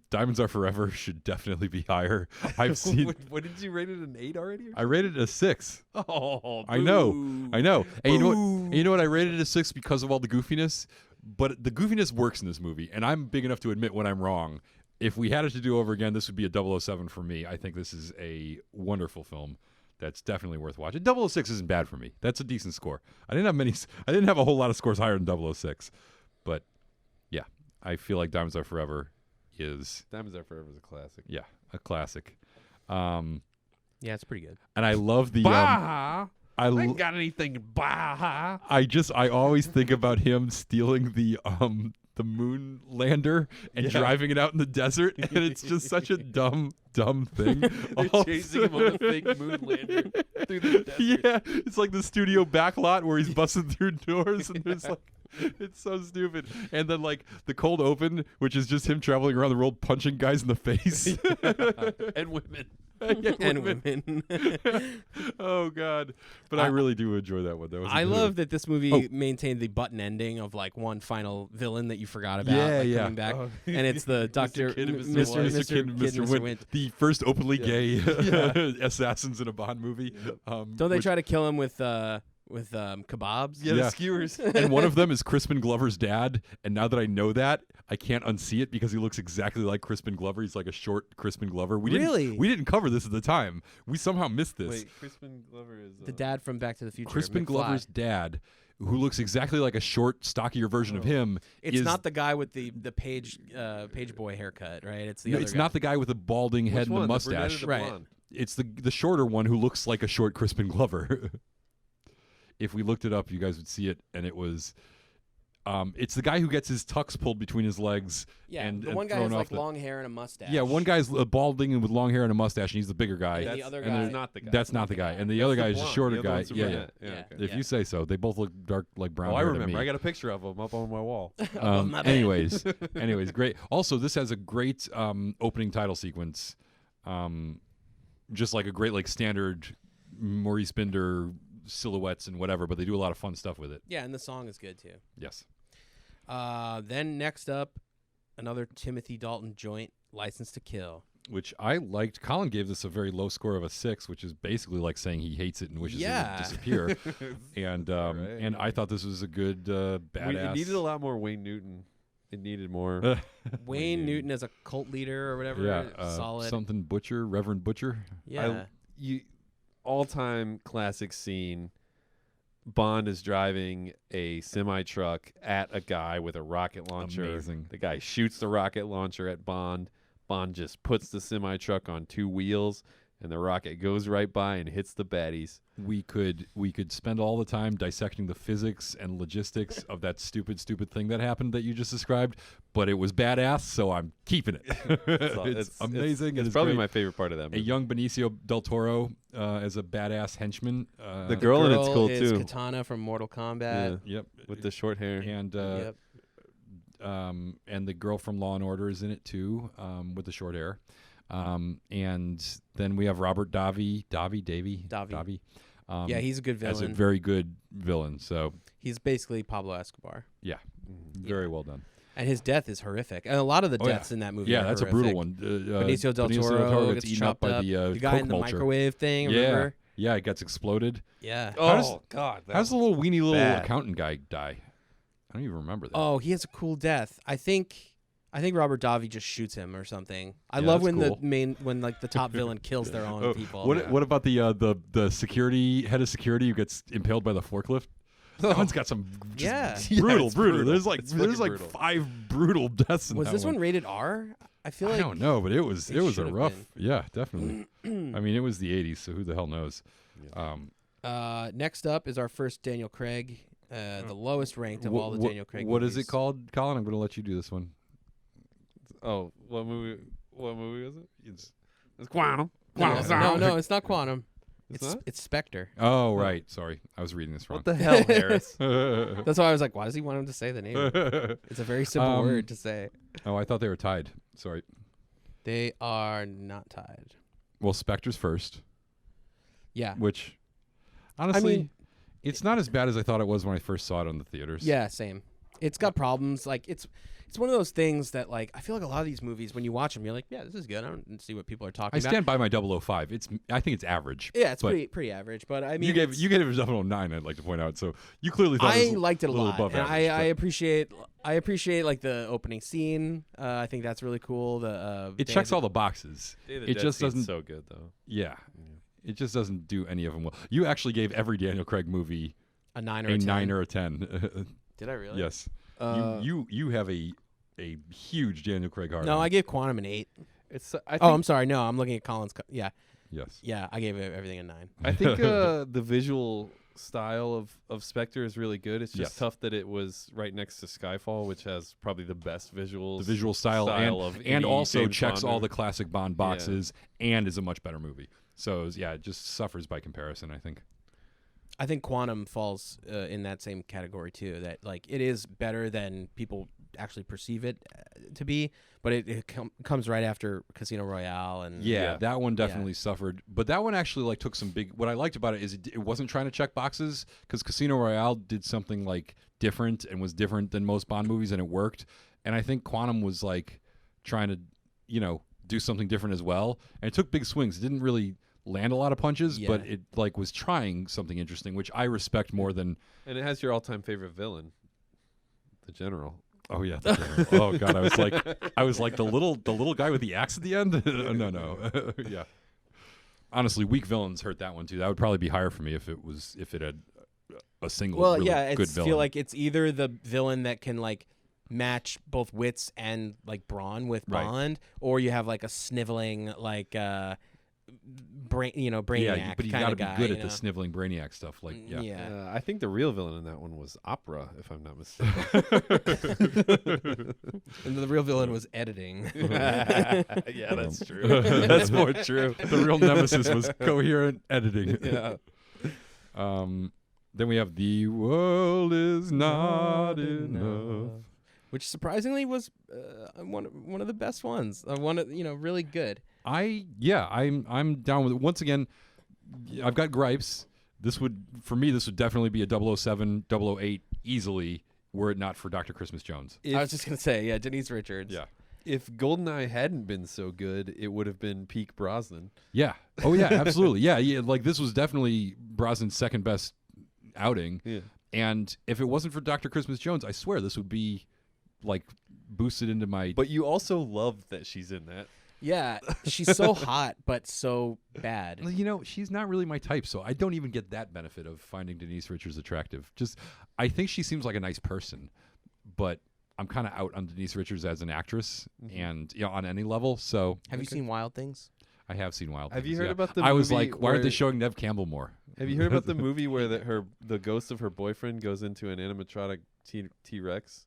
Diamonds Are Forever should definitely be higher. I've seen. What did you rate it an 8 already? I rated it a 6. Oh, I know. And you know what? I rated it a 6 because of all the goofiness. But the goofiness works in this movie, and I'm big enough to admit when I'm wrong. If we had it to do over again, this would be a 007 for me. I think this is a wonderful film. That's definitely worth watching. 006 isn't bad for me. That's a decent score. I didn't have a whole lot of scores higher than 006, but yeah, I feel like Diamonds Are Forever is Diamonds Are Forever is a classic. a classic. Yeah, it's pretty good. And I love the Bah! I I ain't got anything. Bah! I always think about him stealing the moon lander and driving it out in the desert, and it's just such a dumb thing. They're chasing him on a fake moon lander through the desert. Yeah, it's like the studio backlot where he's busting through doors, and there's like, it's so stupid. And then like the cold open, which is just him traveling around the world punching guys in the face. And women. And women. Oh God! But I really do enjoy that one. That was. I love that this movie maintained the button ending of like one final villain that you forgot about, coming back, and it's the Dr. Kid and Mr. Kid and Mr. Wint. The first openly gay assassins in a Bond movie. Don't they try to kill him with kebabs? Yeah, the skewers. And one of them is Crispin Glover's dad. And now that I know that, I can't unsee it because he looks exactly like Crispin Glover. He's like a short Crispin Glover. We didn't cover this at the time. We somehow missed this. Wait, Crispin Glover is the dad from Back to the Future. Crispin McFly. Glover's dad, who looks exactly like a short, stockier version of him. It's not the guy with the page boy haircut, right? It's the other It's guy. not the guy with the balding head and the mustache. Right. It's the shorter one who looks like a short Crispin Glover. If we looked it up, you guys would see it, and it was. It's the guy who gets his tux pulled between his legs. Yeah, and the one guy thrown has off like long hair and a mustache. Yeah, one guy's balding and with long hair and a mustache, and he's the bigger guy. And the other and guy. not the guy. That's not the guy. And the other guy is a shorter guy. Yeah. Okay. If you say so. They both look dark, like brown. Oh, I hair remember. To me. I got a picture of him up on my wall. My bad. Anyways, great. Also, this has a great opening title sequence. Just like a great like standard Maurice Binder silhouettes and whatever, but they do a lot of fun stuff with it. Yeah, and the song is good too. Yes. Then next up, another Timothy Dalton joint, License to Kill. Which I liked. Colin gave this a very low score of a 6, which is basically like saying he hates it and wishes it would disappear. And and I thought this was a good badass. It needed a lot more Wayne Newton. It needed more. Wayne Newton as a cult leader or whatever. Yeah, solid. Something Butcher, Reverend Butcher. Yeah. All-time classic scene. Bond is driving a semi-truck at a guy with a rocket launcher. Amazing. The guy shoots the rocket launcher at Bond. Bond just puts the semi-truck on 2 wheels, and the rocket goes right by and hits the baddies. We could spend all the time dissecting the physics and logistics of that stupid thing that happened that you just described, but it was badass, so I'm keeping it. It's amazing. It's probably my favorite part of that movie. A young Benicio del Toro as a badass henchman. The girl in it's cool is too. Katana from Mortal Kombat. Yeah. Yep. With the short hair. And and the girl from Law and Order is in it too, with the short hair. And then we have Robert Davi. Yeah, he's a good villain. As a very good villain. So he's basically Pablo Escobar. Yeah, very well done. And his death is horrific. And a lot of the deaths in that movie are that's horrific. a brutal one. Benicio del Toro gets eaten up by the guy Coke in the mulcher. microwave thing, remember? Yeah, it gets exploded. Yeah. God. How's the little weenie little bad. accountant guy die? I don't even remember that. Oh, he has a cool death. I think Robert Davi just shoots him or something. I Yeah, love that's when cool. when like the top villain kills their own people. What about the security head of security who gets impaled by the forklift? That one's got some brutal. There's like brutal. 5 brutal deaths in Was that this one. one rated R? I feel like I don't know, but it was a should've rough. been. Yeah, definitely. I mean, it was the 80s, so who the hell knows? Next up is our first Daniel Craig, the lowest ranked of all the Daniel Craig What movies. is it called, Colin? I'm going to let you do this one. Oh, what movie was it? It's Quantum. No, it's not Quantum. It's not? It's Spectre. Oh, right. Sorry. I was reading this wrong. What the hell, Harris? That's why I was like, why does he want him to say the name? It's a very simple word to say. Oh, I thought they were tied. Sorry. They are not tied. Well, Spectre's first, Yeah. which honestly, mean, it's not as bad as I thought it was when I first saw it on the theaters. Yeah, same. It's got problems. Like it's one of those things that like I feel like a lot of these movies when you watch them you're like, yeah, this is good. I don't see what people are talking I about. stand by my 005. I think it's average. Yeah, it's but pretty average. But I mean, you gave it a 009. I'd like to point out. So you clearly thought it was liked it a little lot. above And average, I appreciate like the opening scene. I think that's really cool. it checks all the boxes. It just doesn't. So good though. Yeah, it just doesn't do any of them well. You actually gave every Daniel Craig movie a 9 or a a 10. 9 or a 10. Did I really? Yes. You have a huge Daniel Craig heart. No, I gave Quantum an 8. I'm sorry. No, I'm looking at Colin's. Yeah. Yes. Yeah, I gave everything a 9. I think the visual style of Spectre is really good. It's just Yes. tough that it was right next to Skyfall, which has probably the best visuals. The visual style of and any also James checks Bond all the movie. classic Bond boxes and is a much better movie. So yeah, it just suffers by comparison, I think. I think Quantum falls in that same category too. That like it is better than people actually perceive it to be, but it comes right after Casino Royale and Yeah, that one definitely suffered. But that one actually like took some big. What I liked about it is it wasn't trying to check boxes, because Casino Royale did something like different and was different than most Bond movies, and it worked. And I think Quantum was like trying to, do something different as well, and it took big swings. It didn't really land a lot of punches, but it like was trying something interesting, which I respect more than. And it has your all-time favorite villain, the General. Oh yeah. The General. Oh god, I was like the little guy with the axe at the end. No. Yeah. Honestly, weak villains hurt that one too. That would probably be higher for me if it had a single. Well, really yeah, good I villain. feel like it's either the villain that can like match both wits and like brawn with Right. Bond, or you have like a sniveling like brainiac yeah, but you kind got to of be guy. good you at know? the sniveling brainiac stuff. Like, yeah. I think the real villain in that one was Opera, if I'm not mistaken. And the real villain was editing. Yeah, that's true. That's more true. The real nemesis was coherent editing. Yeah. Then we have The World Is Not Enough. Which surprisingly was one of the best ones. Really good. I'm down with it. Once again, I've got gripes. This would definitely be a 007, 008 easily, were it not for Dr. Christmas Jones. I was just gonna say, Denise Richards. Yeah. If GoldenEye hadn't been so good, it would have been peak Brosnan. Yeah. Oh yeah, absolutely. Yeah. Like this was definitely Brosnan's second best outing. Yeah. And if it wasn't for Dr. Christmas Jones, I swear this would be like boosted into my. But you also love that she's in that. Yeah, she's so hot but so bad. She's not really my type, so I don't even get that benefit of finding Denise Richards attractive. Just, I think she seems like a nice person, but I'm kind of out on Denise Richards as an actress, and on any level. So, Have you seen Wild Things? I have seen Wild Things. Have you heard yeah. about the I was movie like, why aren't they where- showing Nev Campbell more? Have you heard about the movie where the ghost of her boyfriend goes into an animatronic T-Rex?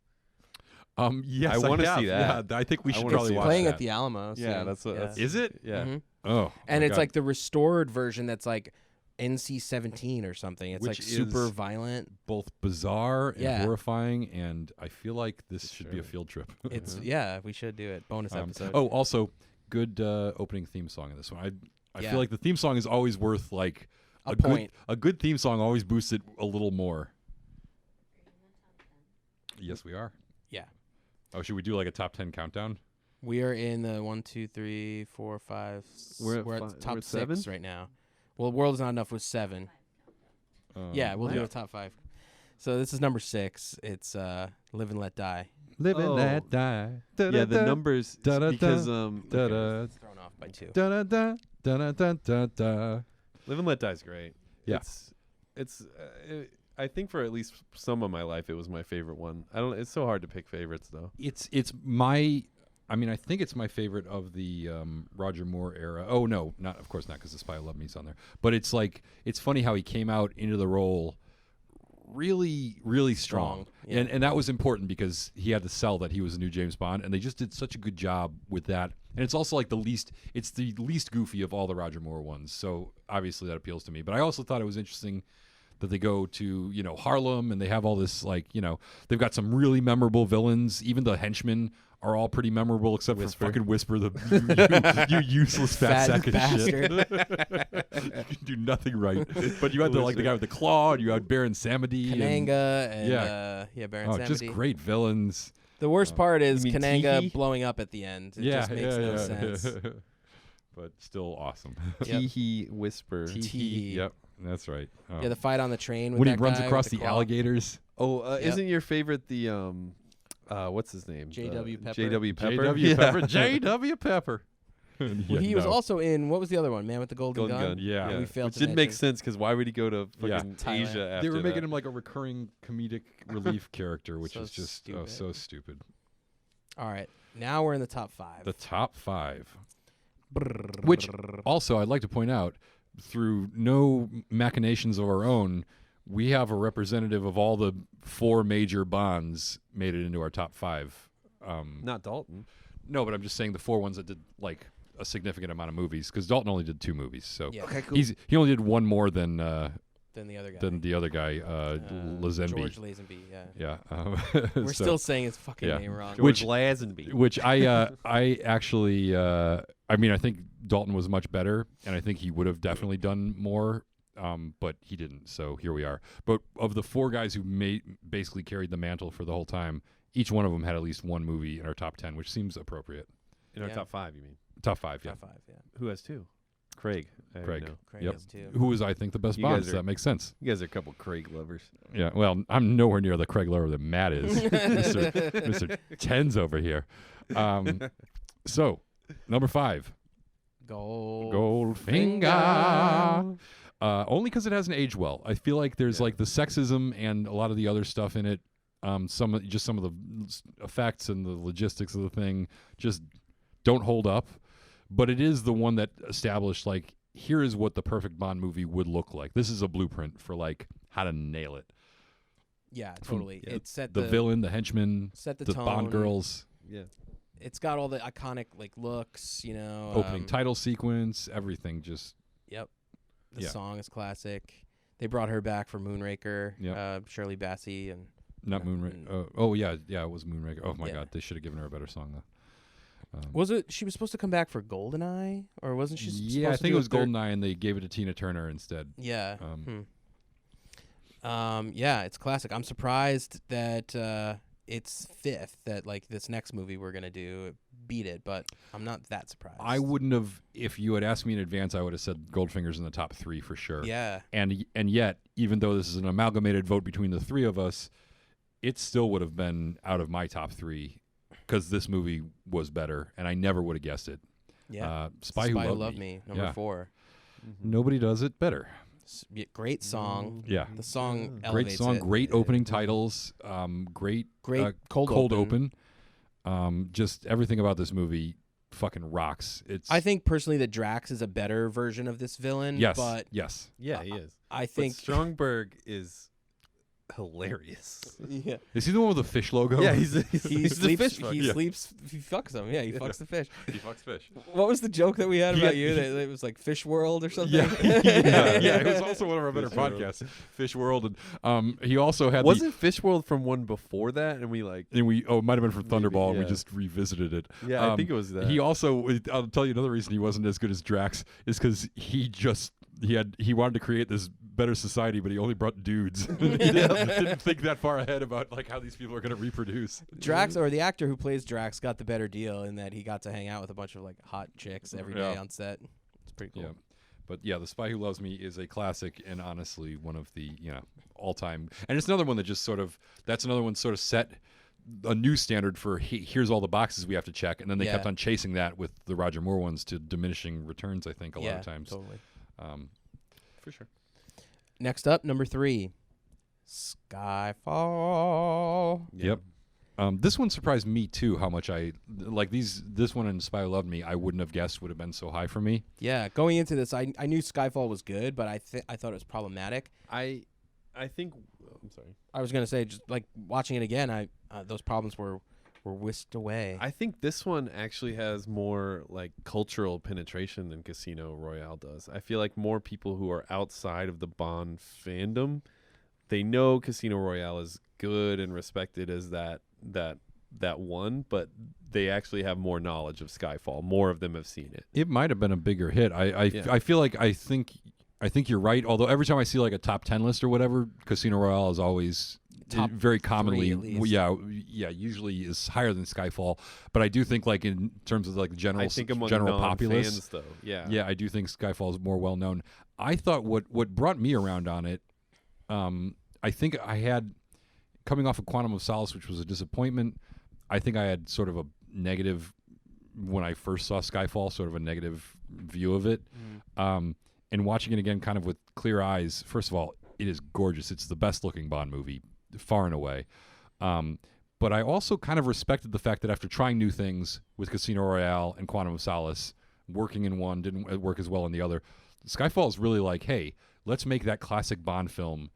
Yes, I wanna have. see that. Yeah, I think we I should wanna probably see watch Playing that. at the Alamo. Yeah, soon. that's what. That's, Is it? Yeah. Mhm. Oh, And my it's God. like the restored version that's like NC-17 or something. It's Which like super is violent. both bizarre and Yeah. horrifying, and I feel like this should be a Sure. field trip. It's we should do it. Bonus episode. Oh, also, good opening theme song in this one. I Yeah. feel like the theme song is always worth like A point. A good theme song always boosts it a little more. Yes, we are. Yeah. Oh, should we do like a top 10 countdown? We are in the 1, 2, 3, 4, 5. We're at the we're top at 6 7? right now. Well, World is Not Enough was 7. Yeah, we'll do a top 5. So this is number 6. It's Live and Let Die. Live and let die. Yeah, the numbers da-da-da, because Da-da, Thrown off by 2. da-da-da, da-da-da-da-da. Live and Let Die is great. Yeah. I think for at least some of my life, it was my favorite one. It's so hard to pick favorites though. It's my. I mean, I think it's my favorite of the Roger Moore era. Oh no, of course not, because The Spy Who Loved Me's on there. But it's like it's funny how he came out into the role really, really strong, Yeah. and that was important because he had to sell that he was a new James Bond, and they just did such a good job with that. And it's also like it's the least goofy of all the Roger Moore ones, so obviously that appeals to me. But I also thought it was interesting that they go to Harlem, and they have all this they've got some really memorable villains. Even the henchmen are all pretty memorable, except for fucking Whisper, you useless fat sack of shit. You do nothing right. But you had the guy with the claw, and you had Baron Samedi, Kananga and Baron oh, Samedi. just great villains. The worst part is You mean Kananga Tiki? blowing up at the end. It just makes no sense. But still awesome. Yep. Teehee Whisper. Tee. Yep, that's right. Oh. Yeah, the fight on the train with when he that runs guy across with the the claw. alligators. Oh, Yep. isn't your favorite the what's his name? J.W. Pepper. J.W. Pepper. J.W. Pepper. J.W. Pepper. Well, he was also in, what was the other one? Man with the Golden Golden Gun? Gun. Yeah. We failed Which to didn't make mention. sense because why would he go to fucking Thailand. Asia after They were making that? him like a recurring comedic relief character, which So is just stupid. so stupid. All right. Now we're in the top 5. The top 5. Which also I'd like to point out, through no machinations of our own, we have a representative of all the 4 major Bonds made it into our top 5. Not Dalton. No, but I'm just saying the 4 ones that did like a significant amount of movies, because Dalton only did 2 movies. So Yeah. Okay, cool. he only did one more than Then the other guy. Lazenby. George Lazenby. Yeah. Yeah, We're still saying his fucking yeah. name wrong. George Lazenby. which I actually I mean, I think Dalton was much better, and I think he would have definitely done more, but he didn't. So here we are. But of the 4 guys who basically carried the mantle for the whole time, each one of them had at least one movie in our top 10, which seems appropriate. In our Yeah. top 5, you mean? Top 5, yeah. Top 5. Yeah. Who has 2? Craig. I Craig. know. Craig Yep. has 2. Who is, I think, the best You Bond, guys so are- that makes sense. You guys are a couple Craig lovers. Yeah, well, I'm nowhere near the Craig lover that Matt is. Mr. Tens over here. So, number 5. Goldfinger. Only because it hasn't aged well. I feel like there's like the sexism and a lot of the other stuff in it. Some of the effects and the logistics of the thing just don't hold up. But it is the one that established like, here is what the perfect Bond movie would look like. This is a blueprint for like how to nail it. Yeah, totally. yeah. It set The villain, the henchman, set the the tone. Bond girls, Yeah. It's got all the iconic like looks, you know. opening title sequence, everything. Just Yep. The Yeah. song is classic. They brought her back for Moonraker. Yep. Shirley Bassey and not Yeah. Moonraker. Yeah, it was Moonraker. Oh my Yeah. God, they should have given her a better song though. was it? She was supposed to come back for GoldenEye, or wasn't she? Yeah, I supposed to think do it a was third- GoldenEye, and they gave it to Tina Turner instead. Yeah. Um, Yeah, it's classic. I'm surprised that it's 5th. That like this next movie we're gonna do beat it, but I'm not that surprised. I wouldn't have, if you had asked me in advance, I would have said Goldfinger's in the top 3 for sure. Yeah. And yet, even though this is an amalgamated vote between the 3 of us, it still would have been out of my top 3 because this movie was better, and I never would have guessed it. Yeah. Spy Who Loved Me. Number Yeah. 4. Nobody does it better. Great song. Yeah. The song Great elevates song, it. great opening titles, great cold open. Just everything about this movie fucking rocks. It's I think personally that Drax is a better version of this villain. yes, But yes. Yeah, he is. I But think Stromberg is hilarious. yeah. Is he the one with the fish logo? Yeah, he's He the sleeps. fish fuck. He Yeah. sleeps. He fucks them. Yeah, he fucks the fish. he fucks fish. What was the joke that we had He about had- you? That it was like Fish World or something. yeah. It was also one of our better Fish World. podcasts, Fish World, and he also had Wasn't Fish World from one before that? And we like, it might have been from Thunderball, and we yeah. just revisited it. yeah, I think it was that. He also, I'll tell you another reason he wasn't as good as Drax is because he wanted to create this better society, but he only brought dudes. He didn't think that far ahead about like how these people are going to reproduce. Drax, or the actor who plays Drax, got the better deal in that he got to hang out with a bunch of like hot chicks every day Yeah. on set. It's pretty cool. Yeah, but yeah, The Spy Who Loves Me is a classic and honestly one of the all time. And it's another one that just sort of set a new standard for here's all the boxes we have to check, and then they Yeah. kept on chasing that with the Roger Moore ones to diminishing returns. I think a lot of times. Totally. for sure. Next up, number 3, Skyfall. Yep. This one surprised me too. How much I like these. This one and Spy Who Loved Me, I wouldn't have guessed would have been so high for me. Yeah, going into this, I knew Skyfall was good, but I thought it was problematic. I think. I'm sorry. I was gonna say, just like watching it again, those problems were whisked away. I think this one actually has more like cultural penetration than Casino Royale does. I feel like more people who are outside of the Bond fandom, they know Casino Royale is good and respected as that one, but they actually have more knowledge of Skyfall. More of them have seen it. It might have been a bigger hit. I feel like I think you're right. Although every time I see like a top 10 list or whatever, Casino Royale is always Top very commonly, 3 at least. yeah, usually is higher than Skyfall. But I do think like in terms of like general I think among general populace, non-fans, though, yeah, I do think Skyfall is more well known. I thought what brought me around on it, I think I had coming off of Quantum of Solace, which was a disappointment. I think I had sort of a negative when I first saw Skyfall, sort of a negative view of it. And watching it again, kind of with clear eyes. First of all, it is gorgeous. It's the best looking Bond movie, far and away. But I also kind of respected the fact that after trying new things with Casino Royale and Quantum of Solace, working in one didn't work as well in the other. Skyfall is really like, hey, let's make that classic Bond film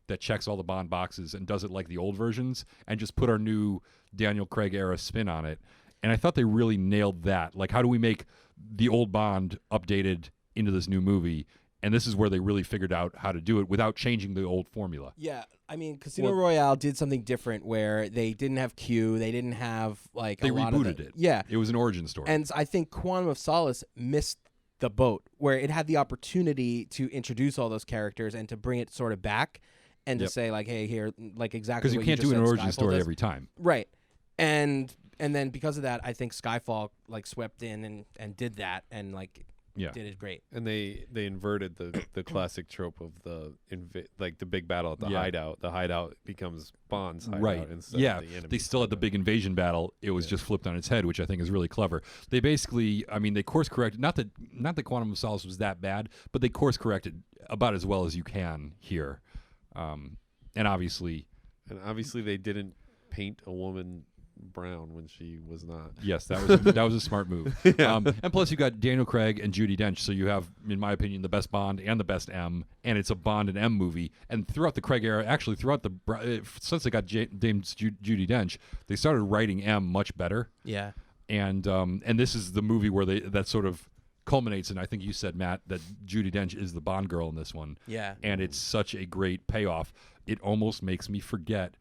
that checks all the Bond boxes and does it like the old versions and just put our new Daniel Craig era spin on it. And I thought they really nailed that. Like, how do we make the old Bond updated into this new movie? And this is where they really figured out how to do it without changing the old formula. Yeah, I mean, Casino Royale did something different where they didn't have Q, they didn't have like They a lot of rebooted it. Yeah, It was an origin story. and I think Quantum of Solace missed the boat where it had the opportunity to introduce all those characters and to bring it sort of back and to say like, hey, here, like exactly Because you what can't just do an said origin Skyfall story does. every time. Right, and then because of that, I think Skyfall like swept in and did that and like. Yeah. Did it great. And they inverted the classic trope of the like the big battle at the hideout. The hideout becomes Bond's hideout Right. instead Yeah. of the enemy. They still had the big invasion battle. It was just flipped on its head, which I think is really clever. They basically, I mean, they course corrected. Not that Quantum of Solace was that bad, but they course corrected about as well as you can here. And obviously they didn't paint a woman brown when she was not. Yes, that was a smart move. And plus, you got Daniel Craig and Judi Dench, so you have, in my opinion, the best Bond and the best M, and it's a Bond and M movie. And throughout the Craig era, actually, since they got Dame Judi Dench, they started writing M much better. Yeah, And this is the movie where that sort of culminates. And I think you said, Matt, that Judi Dench is the Bond girl in this one. Yeah, and it's such a great payoff. It almost makes me forget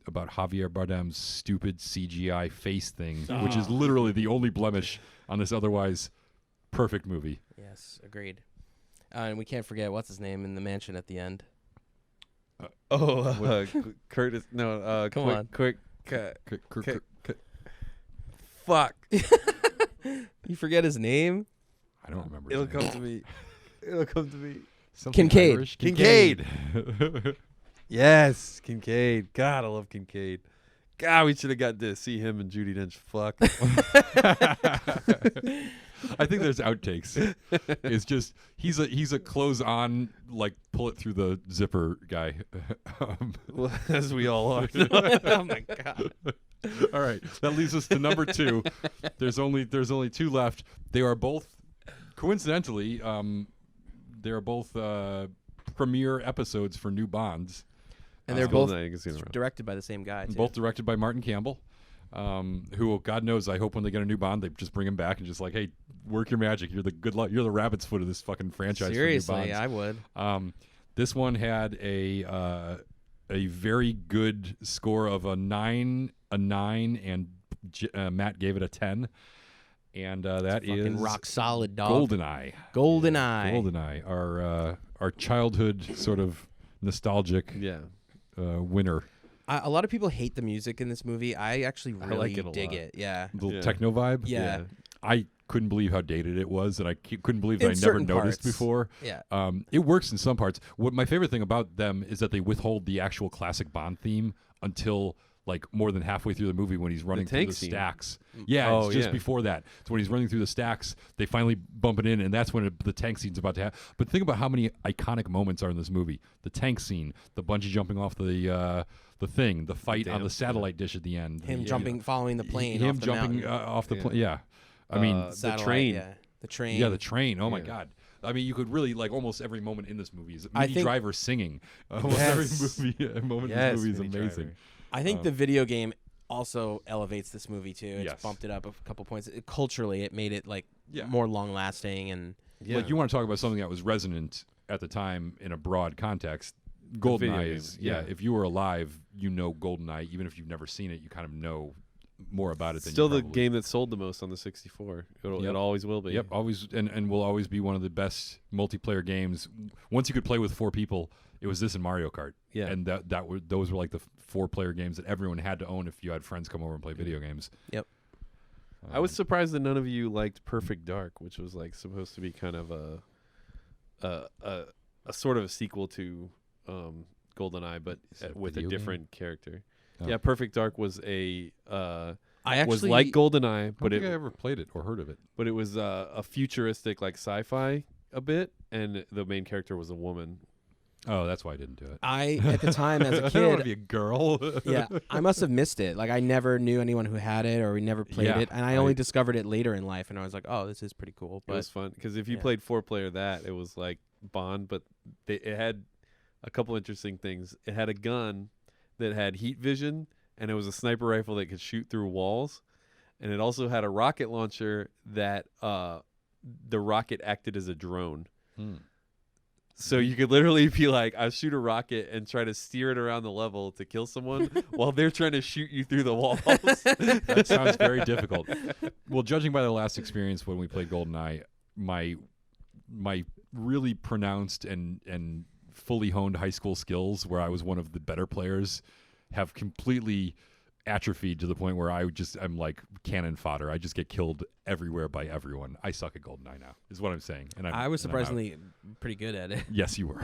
about Javier Bardem's stupid CGI face thing, which is literally the only blemish on this otherwise perfect movie. yes, agreed. And we can't forget what's his name in the mansion at the end. Curtis. No, Come on. quick. Fuck. You forget his name? I don't remember. It'll his name. come to me. Something Kincaid. Irish? Kincaid. Yes, Kincaid. God, I love Kincaid. God, we should have got to see him and Judi Dench fuck. I think there's outtakes. It's just he's a close on, like, pull it through the zipper guy. Well, as we all are. Oh my god. All right, that leaves us to number 2. There's only 2 left. They are both, coincidentally, they are both premiere episodes for new Bonds. And they're both GoldenEye, Casino Royale. directed by the same guy, too. Both directed by Martin Campbell, who, God knows, I hope when they get a new Bond, they just bring him back and just like, hey, work your magic. You're the good luck. You're the rabbit's foot of this fucking franchise. Seriously, for new I Bonds. would. This one had a very good score of a 9, and Matt gave it a 10. And that is Fucking rock solid, dog. GoldenEye. GoldenEye. Our childhood sort of nostalgic winner. A lot of people hate the music in this movie. I actually really like it a dig lot. it. Yeah. Little techno vibe. Yeah. I couldn't believe how dated it was, and I couldn't believe that In I never certain noticed parts. before. Yeah. It works in some parts. What my favorite thing about them is that they withhold the actual classic Bond theme until like more than halfway through the movie when he's running through tank the scene. stacks. Yeah, Oh, it's just yeah. before that. So when he's running through the stacks, they finally bump it in, and that's when the tank scene's about to happen. But think about how many iconic moments are in this movie. The tank scene, the bungee jumping off the thing, the fight on the satellite dish at the end. Him jumping, following the plane. Him off the jumping mountain. off the plane. Yeah. I mean, the Satellite, train. Yeah. The train. yeah, the train. Oh my Yeah. God. I mean, you could really like almost every moment in this movie is I Minnie think- Driver singing. Almost Yes. every moment in Yes, this movie is Minnie amazing. Driver. I think the video game also elevates this movie too. It's Yes. bumped it up a couple points. Culturally, it made it like Yeah. more long lasting and Yeah. Like you want to talk about something that was resonant at the time in a broad context. GoldenEye video is game, yeah. If you were alive, you know GoldenEye. Even if you've never seen it, you kind of know more about it than Still you the probably- game that sold the most on the 64. Yep. It always will be. Yep, always and will always be one of the best multiplayer games. Once you could play with 4 people, it was this and Mario Kart. Yeah. And those were like the 4-player games that everyone had to own if you had friends come over and play video games. Yep. I was surprised that none of you liked Perfect Dark, which was like supposed to be kind of a sort of a sequel to GoldenEye, but Is it a with a video game? different character. Oh. Yeah, Perfect Dark was a I actually was like GoldenEye, I don't but think I it ever played it or heard of it. was a futuristic like sci-fi a bit, and the main character was a woman. Oh, that's why I didn't do it. I at the time as a I don't want to kid, be a girl. yeah, I must have missed it. Like I never knew anyone who had it or we never played Yeah, it, and I only discovered it later in life. And I was like, oh, this is pretty cool. It was But fun because if you yeah. played 4-player, it was like Bond, but it had a couple interesting things. It had a gun that had heat vision, and it was a sniper rifle that could shoot through walls. And it also had a rocket launcher that the rocket acted as a drone. So you could literally be like, I shoot a rocket and try to steer it around the level to kill someone while they're trying to shoot you through the walls. That sounds very difficult. Well, judging by the last experience when we played GoldenEye, my really pronounced and fully honed high school skills, where I was one of the better players, have completely atrophied to the point where I'm like cannon fodder. I just get killed everywhere by everyone. I suck at GoldenEye now, is what I'm saying. And I was surprisingly pretty good at it. Yes, you were.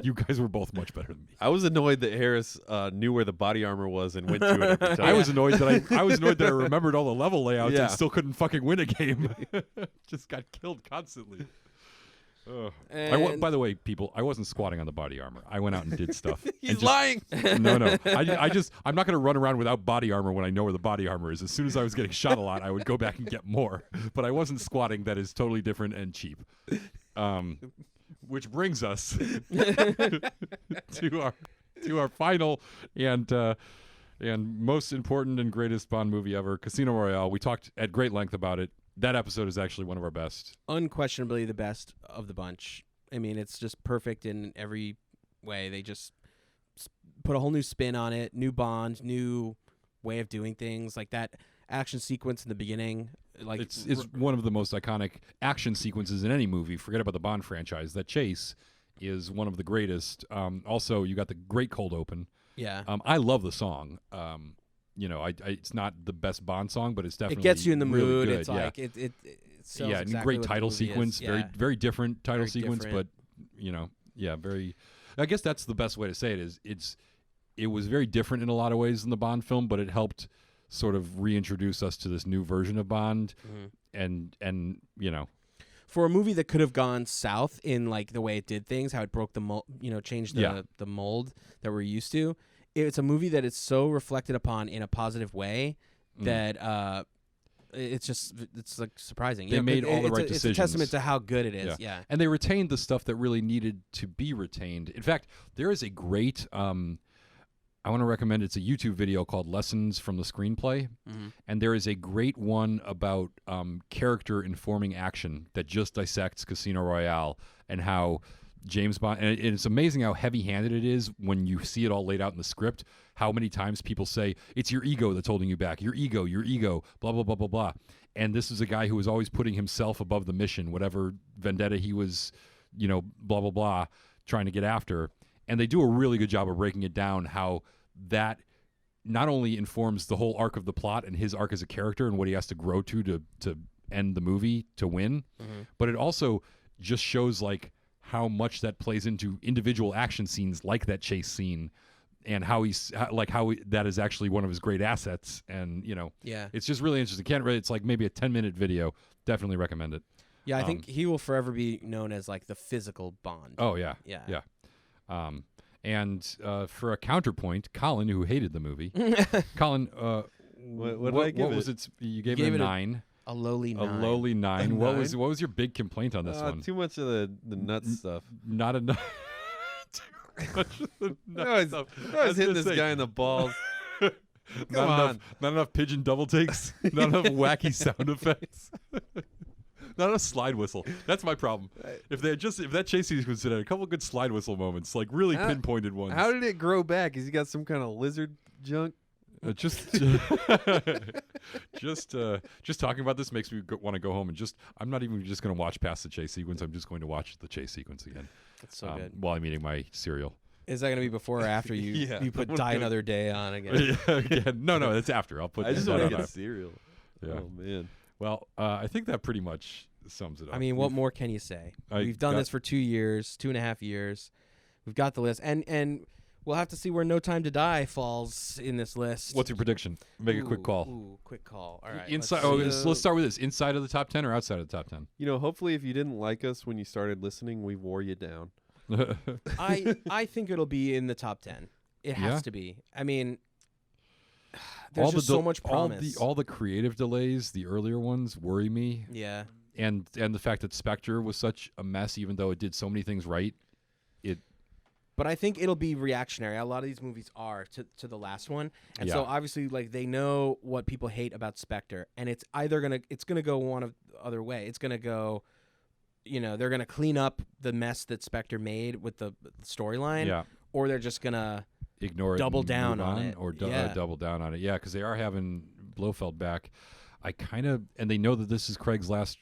You guys were both much better than me. I was annoyed that Harris knew where the body armor was and went to it every time. I was annoyed that I remembered all the level layouts and still couldn't fucking win a game. Just got killed constantly. By the way, people, I wasn't squatting on the body armor. I went out and did stuff. He's lying. No. I'm not going to run around without body armor when I know where the body armor is. As soon as I was getting shot a lot, I would go back and get more. But I wasn't squatting. That is totally different and cheap. Which brings us to our final and most important and greatest Bond movie ever, Casino Royale. We talked at great length about it. That episode is actually one of our best. Unquestionably the best of the bunch. I mean, it's just perfect in every way. They just put a whole new spin on it, new Bond, new way of doing things. Like that action sequence in the beginning. Like it's one of the most iconic action sequences in any movie. Forget about the Bond franchise. That chase is one of the greatest. Also, you got the great cold open. Yeah. I love the song. It's not the best Bond song, but it's definitely it gets you in the really mood. good. It's like it sells and exactly great what the title movie sequence. is. Yeah. Very different title Very sequence, different. but very. I guess that's the best way to say it. It was very different in a lot of ways than the Bond film, but it helped sort of reintroduce us to this new version of Bond, and for a movie that could have gone south in like the way it did things, how it broke the mold, changed the mold that we're used to. It's a movie that is so reflected upon in a positive way that it's like surprising. They made all the right decisions. It's a testament to how good it is. Yeah. And they retained the stuff that really needed to be retained. In fact, there is a great I want to recommend, it's a YouTube video called Lessons from the Screenplay. And there is a great one about character informing action that just dissects Casino Royale and how James Bond, and it's amazing how heavy-handed it is when you see it all laid out in the script, how many times people say, it's your ego that's holding you back, your ego, blah, blah, blah, blah, blah. And this is a guy who was always putting himself above the mission, whatever vendetta he was, blah, blah, blah, trying to get after. And they do a really good job of breaking it down, how that not only informs the whole arc of the plot and his arc as a character and what he has to grow to end the movie to win, but it also just shows like how much that plays into individual action scenes like that chase scene, and how that is actually one of his great assets. And it's just really interesting. It's like maybe a 10-minute video. Definitely recommend it. Yeah, I think he will forever be known as like the physical Bond. Oh yeah. And for a counterpoint, Colin, who hated the movie, Colin, what did I give what it? was it? You gave it a 9. A lowly 9. A lowly 9. What was your big complaint on this one? Too much of the nuts stuff. Not enough. Too much of the nuts stuff. I was hitting this guy in the balls. Not enough pigeon double takes. Not enough wacky sound effects. Not enough slide whistle. That's my problem. If that chase sequence had a couple of good slide whistle moments, like really pinpointed ones. How did it grow back? Has he got some kind of lizard junk? Just talking about this makes me want to go home and I'm not even just going to watch past the chase sequence. I'm just going to watch the chase sequence again. That's so good. While I'm eating my cereal. Is that going to be before or after you put Die Another Day on again? Again. No, it's after. I'll put. I just that want to on get cereal. Yeah. Oh man. Well, I think that pretty much sums it up. I mean, what more can you say? We've done this for 2.5 years. We've got the list, and we'll have to see where No Time to Die falls in this list. What's your prediction? Make a quick call. Quick call. All right. Inside. Let's start with this. Inside of the top 10 or outside of the top 10? Hopefully, if you didn't like us when you started listening, we wore you down. I think it'll be in the top 10. It has to be. I mean, there's just so much promise. All the creative delays, the earlier ones, worry me. Yeah. And the fact that Spectre was such a mess, even though it did so many things right, But I think it'll be reactionary. A lot of these movies are to the last one, and so obviously, like, they know what people hate about Spectre, and it's either gonna go one of the other way. It's gonna go, they're gonna clean up the mess that Spectre made with the storyline, or they're just gonna ignore it, double and down move on it, or double down on it. Yeah, because they are having Blofeld back. And they know that this is Craig's last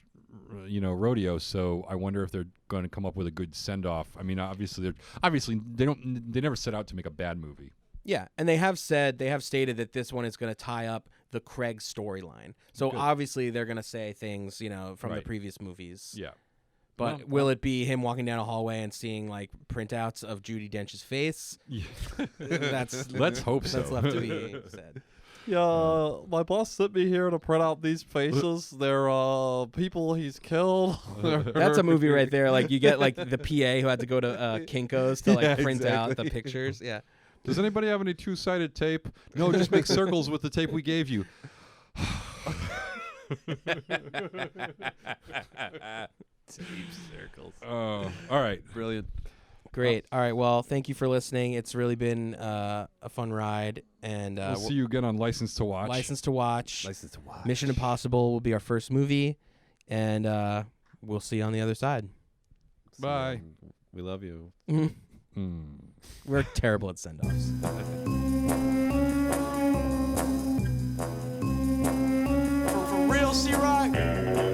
rodeo, so I wonder if they're going to come up with a good send off. I mean, obviously they never set out to make a bad movie. Yeah, and they have stated that this one is going to tie up the Craig storyline. So obviously they're going to say things, from the previous movies. Yeah. But will it be him walking down a hallway and seeing like printouts of Judi Dench's face? Yeah. Let's hope so. That's left to be said. Yeah, my boss sent me here to print out these faces. They're people he's killed. That's a movie right there. Like, you get like the PA who had to go to Kinko's to like print out the pictures. Yeah. Does anybody have any two-sided tape? No, just make circles with the tape we gave you. Deep circles. Oh, all right. Brilliant. Great. All right. Well, thank you for listening. It's really been a fun ride, and we'll see you again on License to Watch. License to Watch. License to Watch. Mission Impossible will be our first movie, and we'll see you on the other side. Bye. We love you. We're terrible at send-offs. For real, C-Rock?